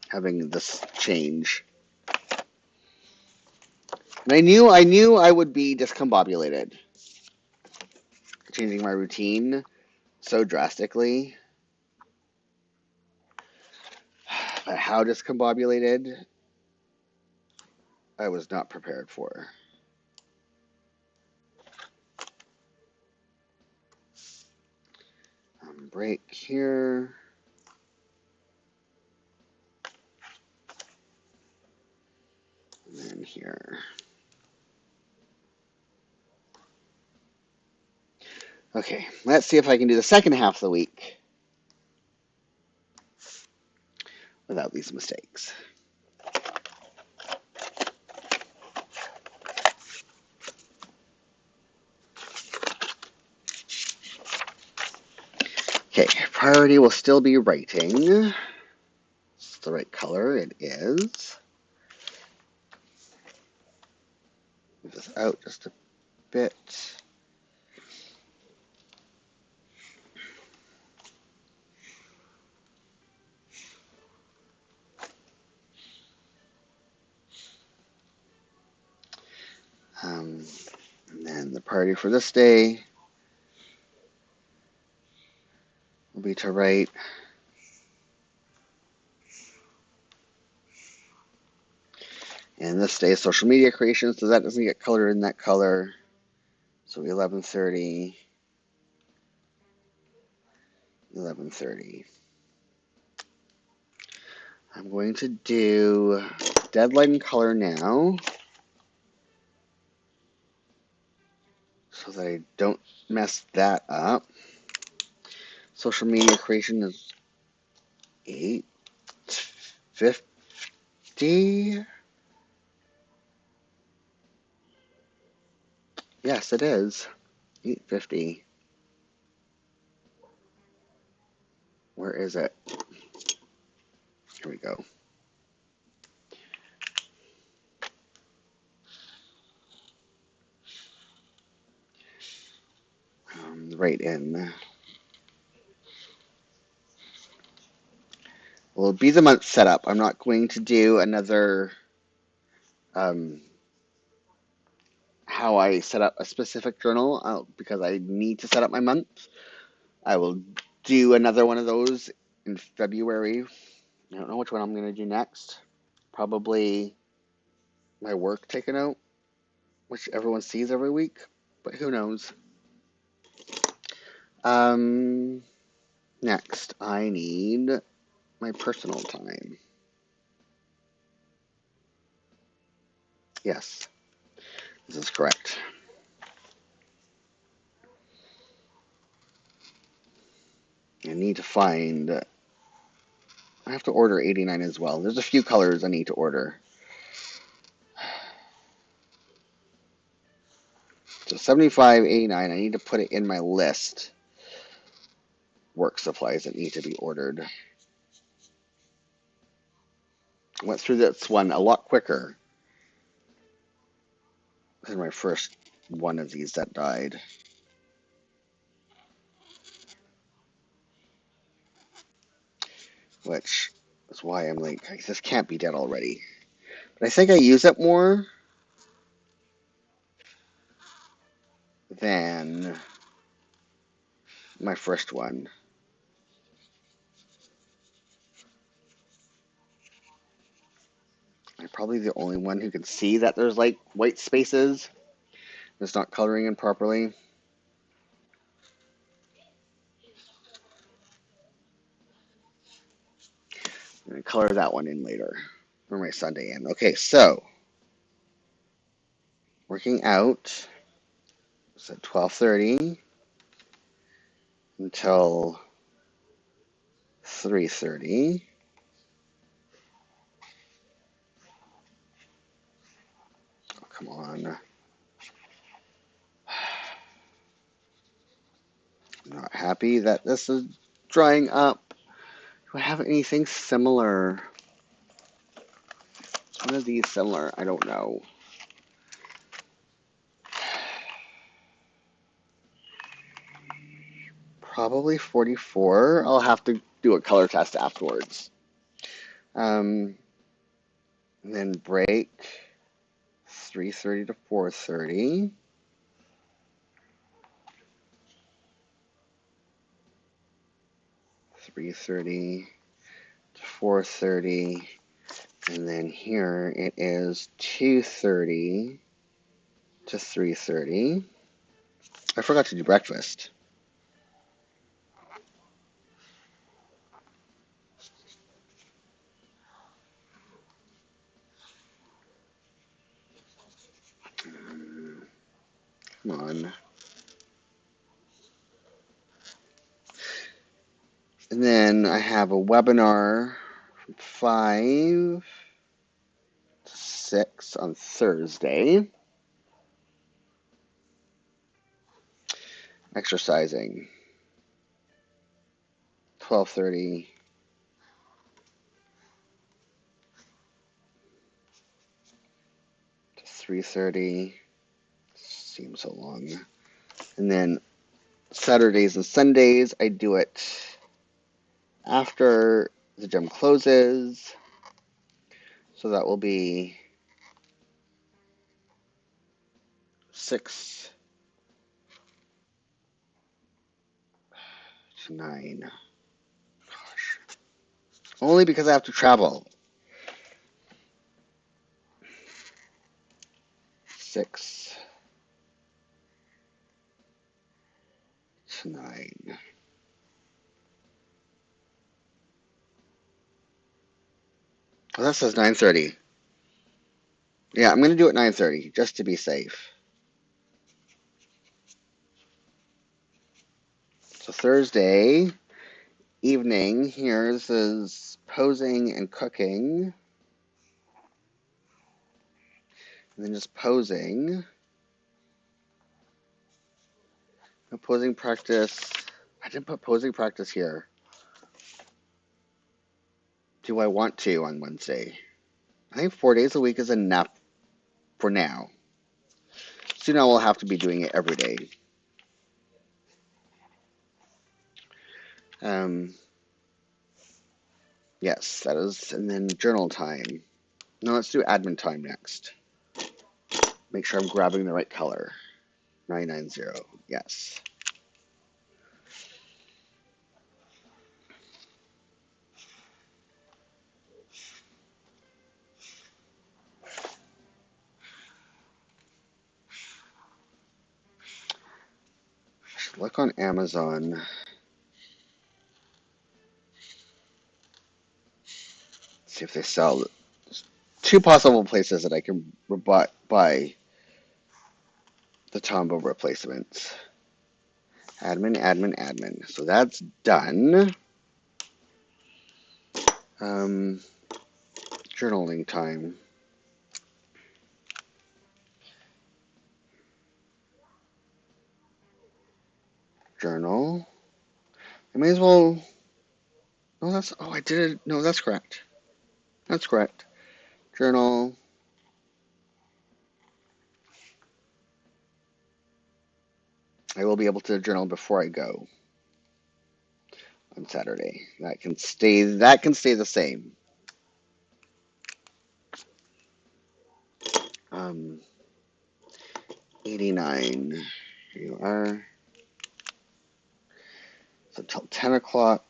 having this change. And I knew I would be discombobulated. Changing my routine so drastically. But how discombobulated, I was not prepared for. Break here. And then here. Okay, let's see if I can do the second half of the week without these mistakes. Okay, priority will still be writing. It's the right color, it is. Move this out just a bit. And then the priority for this day will be to write and this day is social media creation, so that doesn't get colored in that color. So 11:30, 11:30. I'm going to do deadline color now so that I don't mess that up. Social media creation is 8:50. Yes, it is. 8:50. Where is it? Here we go. Right in. Will be the month setup. I'm not going to do another how I set up a specific journal because I need to set up my month. I will do another one of those in February. I don't know which one I'm going to do next. Probably my work taken out, which everyone sees every week, but who knows. Um, Next, I need my personal time. Yes, this is correct. I need to find, I have to order 89 as well. There's a few colors I need to order. So 75, 89, I need to put it in my list. Work supplies that need to be ordered. I went through this one a lot quicker than my first one of these that died. Which is why I'm like, this can't be dead already. But I think I use it more than my first one. I'm probably the only one who can see that there's like white spaces. It's not coloring in properly. I'm going to color that one in later for my Sunday in. Okay, so working out. So 12:30 until 3:30. Oh, come on. I'm not happy that this is drying up. Do I have anything similar? Is one of these similar? I don't know. Probably 44. I'll have to do a color test afterwards. And then break 3:30 to 4:30. 3:30 to 4:30. And then here it is 2:30 to 3:30. I forgot to do breakfast. Come on. And then I have a webinar from 5 to 6 on Thursday. Exercising. 12:30 to 3:30. Seems so long. And then Saturdays and Sundays, I do it after the gym closes. So that will be 6 to 9. Gosh. Only because I have to travel. 6 to 9. Well, that says 9:30. Yeah, I'm going to do it 9:30 just to be safe. So Thursday evening, here's is posing and cooking. And then just posing. No posing practice. I didn't put posing practice here. Do I want to on Wednesday? I think 4 days a week is enough for now. Soon I will have to be doing it every day. Yes, that is, and then journal time. No, let's do admin time next. Make sure I'm grabbing the right color. 990, yes. look on Amazon. See if they sell two possible places that I can buy the Tombow replacements. Admin, admin, admin. So that's done. Journaling time. Journal. I may as well. No, that's. Oh, I did it. No, that's correct. That's correct. Journal. I will be able to journal before I go on Saturday. That can stay. That can stay the same. 89. Here you are. So till 10 o'clock.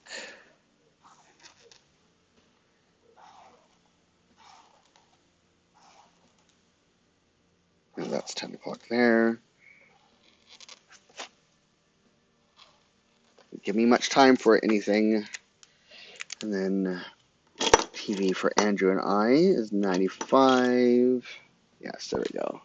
And that's 10 o'clock there. Give me much time for anything. And then TV for Andrew and I is 95. Yes, there we go.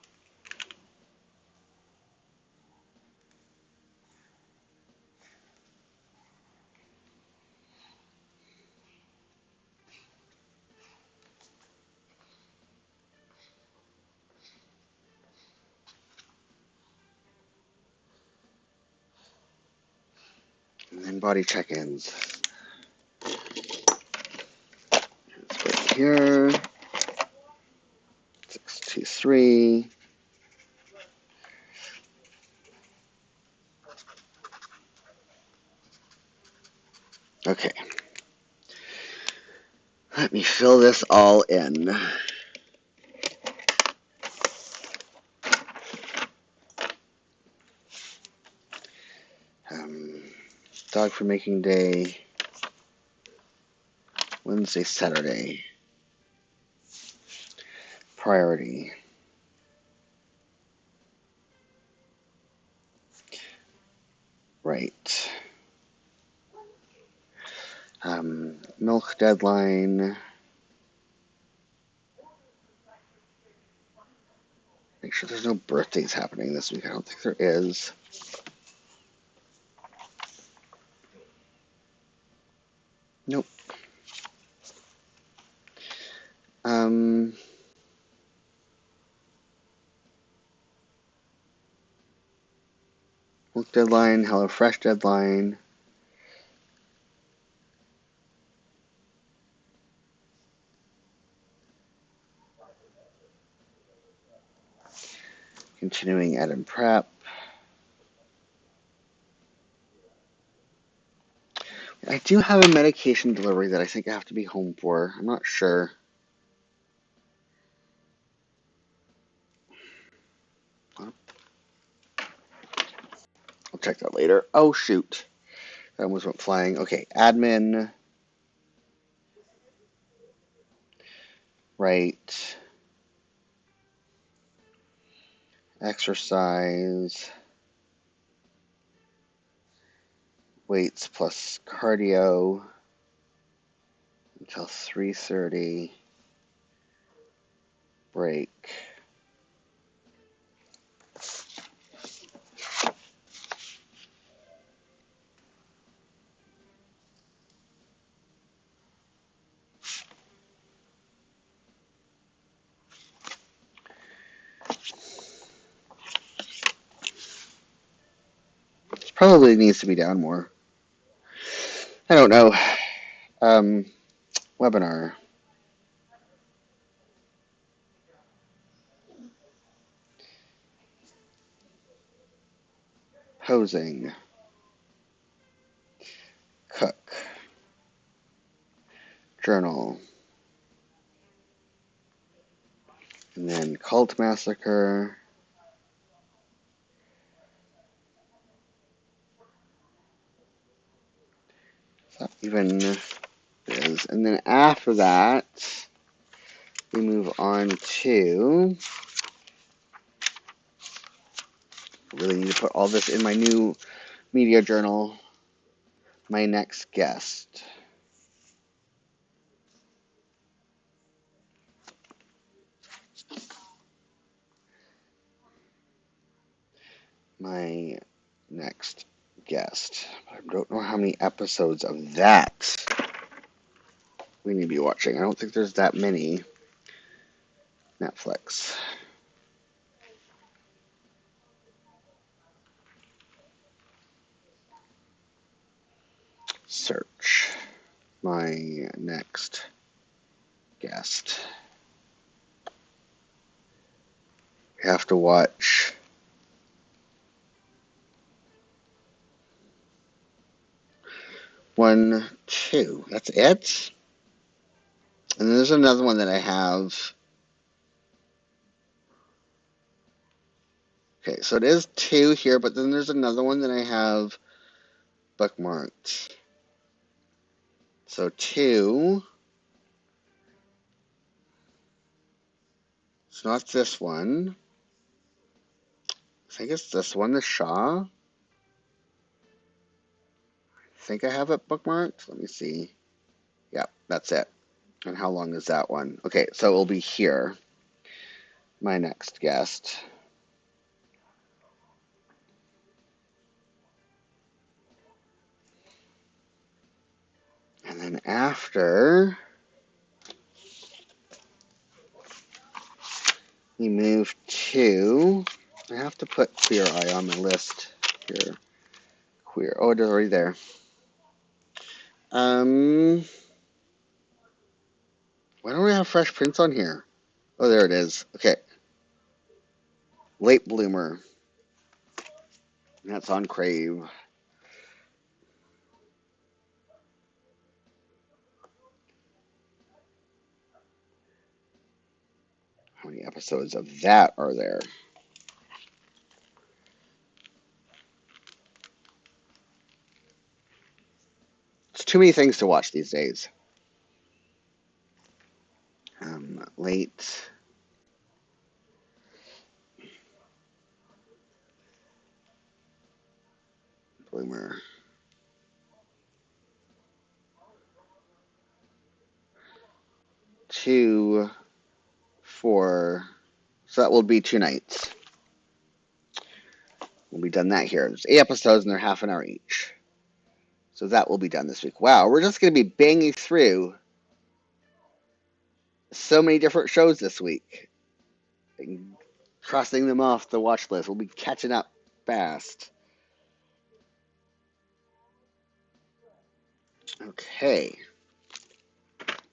And then body check-ins. It's right here. 623. Okay. Let me fill this all in. Dog for making day. Wednesday, Saturday. Priority. Right. Milk deadline. Make sure there's no birthdays happening this week. I don't think there is. Nope. Milk deadline, HelloFresh deadline. Continuing Adam prep. I do have a medication delivery that I think I have to be home for. I'm not sure. I'll check that later. Oh, shoot. That almost went flying. Okay, admin. Right. Exercise. Weights plus cardio until 3:30. Break. This probably needs to be down more. I don't know. Webinar. Posing. Cook. Journal. And then Cult Massacre. That even is. And then after that, we move on to. I really need to put all this in my new Media Journal, my next guest. My next guest. I don't know how many episodes of that we need to be watching. I don't think there's that many. Netflix. Search. My next guest. We have to watch 1, 2. That's it? And then there's another one that I have. Okay, so it is 2 here, but then there's another one that I have bookmarked. So 2. It's not this one. I think it's this one, the Shaw. I think I have it bookmarked. Let me see. Yep, that's it. And how long is that one? Okay, so it will be here. My next guest. And then after we move to, I have to put Queer Eye on the list here. Queer, oh, it's already there. Why don't we have Fresh Prince on here? Oh, there it is. Okay. Late Bloomer. That's on Crave. How many episodes of that are there? It's too many things to watch these days. Late Bloomer. 2, 4. So that will be 2 nights. We'll be done that here. There's 8 episodes and they're half an hour each. So that will be done this week. Wow, we're just going to be banging through so many different shows this week. And crossing them off the watch list. We'll be catching up fast. Okay.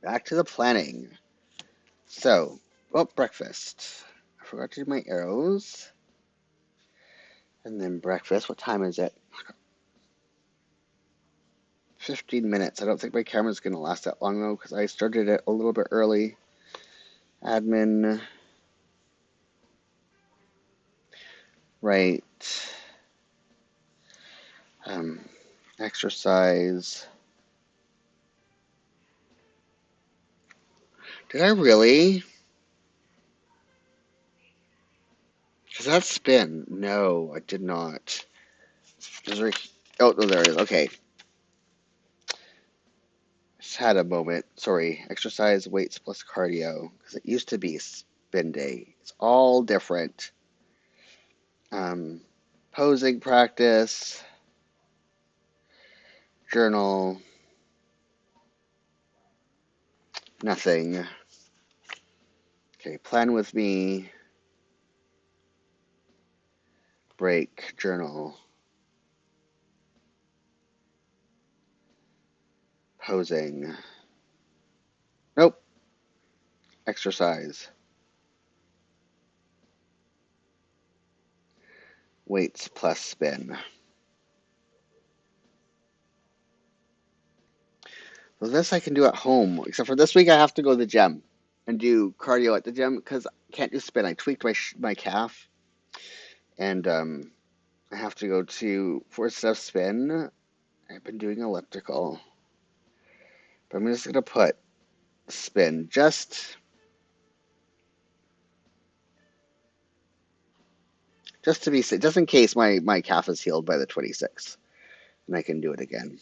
Back to the planning. So, well, breakfast. I forgot to do my arrows. And then breakfast. What time is it? 15 minutes. I don't think my camera's going to last that long, though, because I started it a little bit early. Admin. Right. Exercise. Did I really? Does that spin? No, I did not. Oh, no, there it is. Okay. Just had a moment. Sorry. Exercise, weights plus cardio. Because it used to be spin day. It's all different. Posing practice. Journal. Nothing. Okay, plan with me. Break. Journal. Posing. Nope. Exercise. Weights plus spin. Well, this I can do at home, except for this week I have to go to the gym and do cardio at the gym because I can't do spin. I tweaked my calf, and I have to go to for instead of spin. I've been doing elliptical, but I'm just gonna put spin just to be safe, just in case my calf is healed by the 26th. and I can do it again.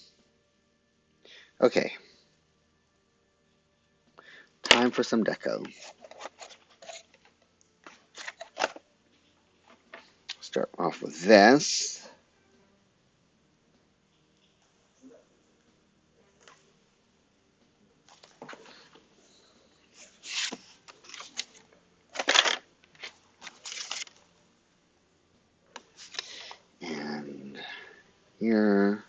Okay, time for some deco. Start off with this. And here.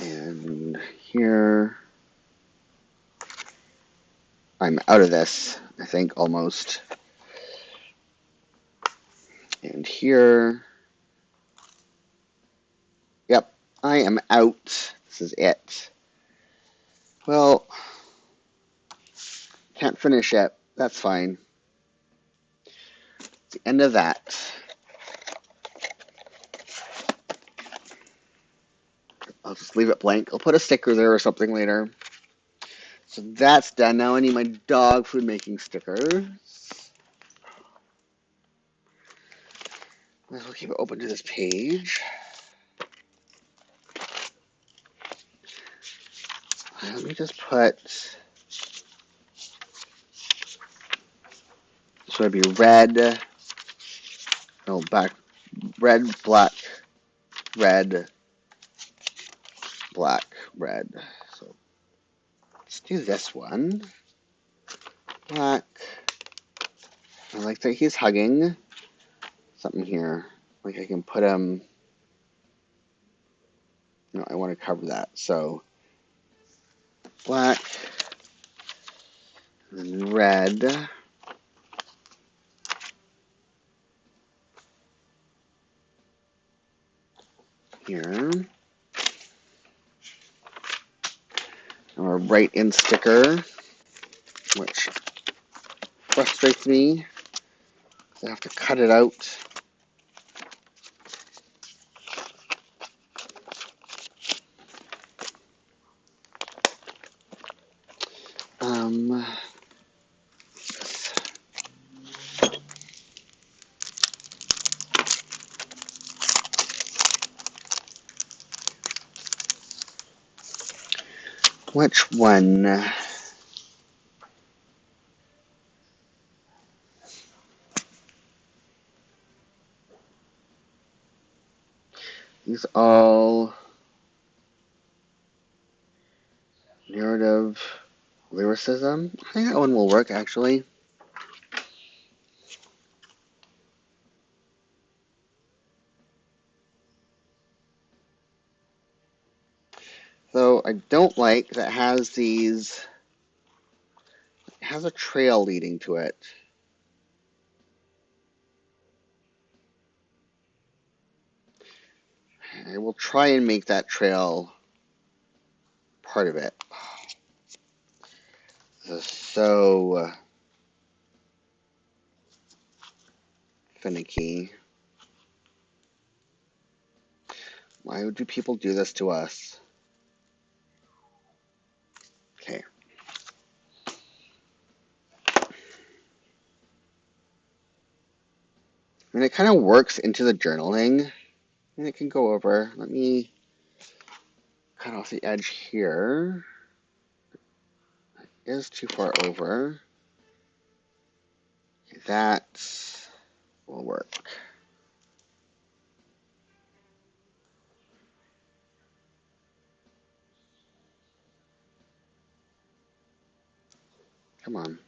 And here. I'm out of this, I think, almost. And here. Yep, I am out. This is it. Well, can't finish it. That's fine. It's the end of that. I'll just leave it blank. I'll put a sticker there or something later. So that's done. Now I need my dog food making stickers. Might as well keep it open to this page. Let me just put, this would be red, no, back, red, black, red, black, red. So let's do this one. Black. I like that he's hugging something here. Like I can put him, no, I want to cover that. So black, and then red. Here. And our write in sticker, which frustrates me. I have to cut it out. Which one? These all narrative lyricism. I think that one will work actually. Though I don't like that it has these, it has a trail leading to it. I will try and make that trail part of it. This is so finicky. Why do people do this to us? Okay. And it kind of works into the journaling. And it can go over. Let me cut off the edge here. It is too far over. That will work. Come on.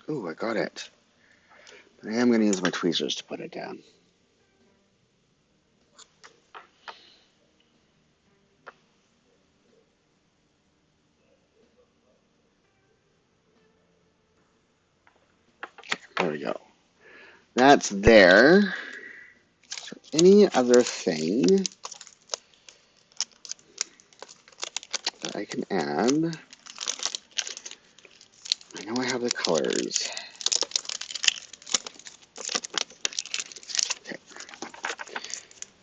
Ooh, I got it. But I am going to use my tweezers to put it down. There we go. That's there. So any other thing that I can add? I know I have the colors. Okay.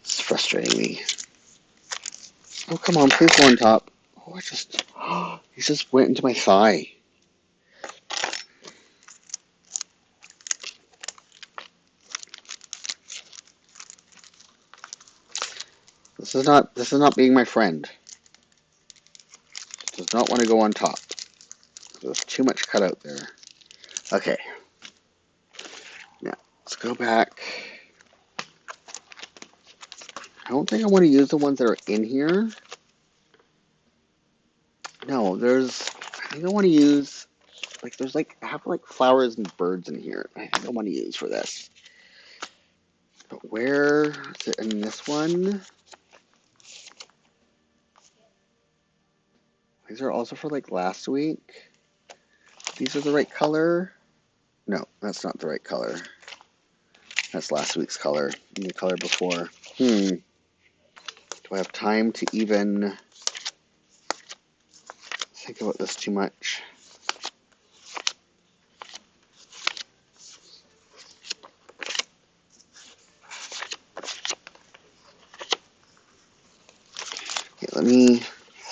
It's frustrating me. Oh, come on, please go on top. Oh, he just went into my thigh. This is not being my friend. It does not want to go on top. There's too much cut out there. Okay. Now let's go back. I don't think I want to use the ones that are in here. No, I think I want to use, like, I have like flowers and birds in here. I think I want to use for this. But where is it in this one? These are also for like last week. These are the right color. No, that's not the right color. That's last week's color. And the color before. Do I have time to even think about this too much? Okay,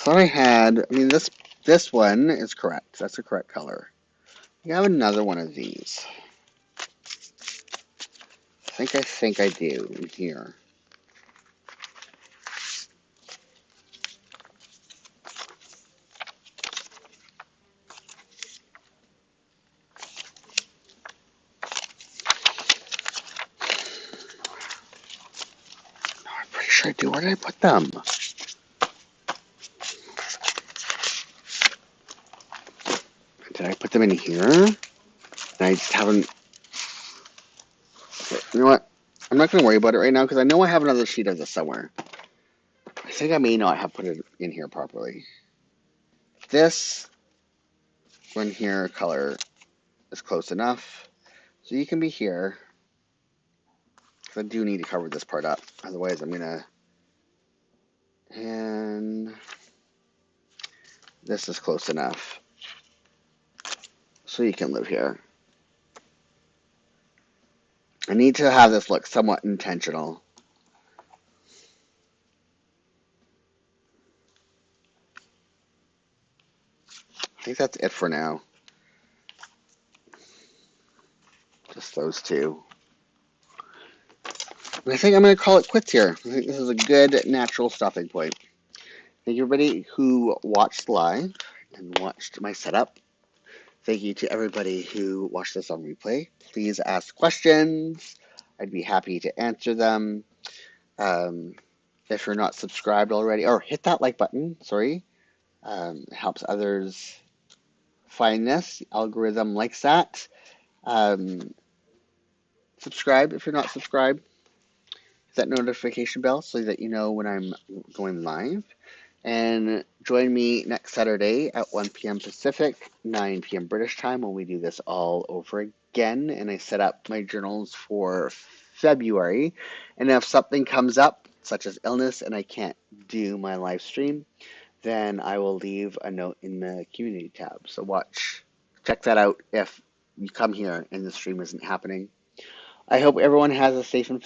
thought I had, I mean, this one is correct. That's the correct color. I have another one of these. I think I do in here. No, I'm pretty sure I do. Where did I put them? Did I put them in here? And I just haven't. Okay, you know what? I'm not going to worry about it right now because I know I have another sheet of this somewhere. I think I may not have put it in here properly. This one here color is close enough. So you can be here. I do need to cover this part up. Otherwise, I'm going to. And this is close enough. So you can live here. I need to have this look somewhat intentional. I think that's it for now. Just those two. And I think I'm going to call it quits here. I think this is a good natural stopping point. Thank you everybody who watched live and watched my setup. Thank you to everybody who watched this on replay. Please ask questions. I'd be happy to answer them. If you're not subscribed already, or hit that like button, sorry. It helps others find this. The algorithm likes that. Subscribe if you're not subscribed. Hit that notification bell so that you know when I'm going live. And join me next Saturday at 1 p.m. Pacific, 9 p.m. British time when we do this all over again. And I set up my journals for February. And if something comes up, such as illness, and I can't do my live stream, then I will leave a note in the community tab. So check that out if you come here and the stream isn't happening. I hope everyone has a safe and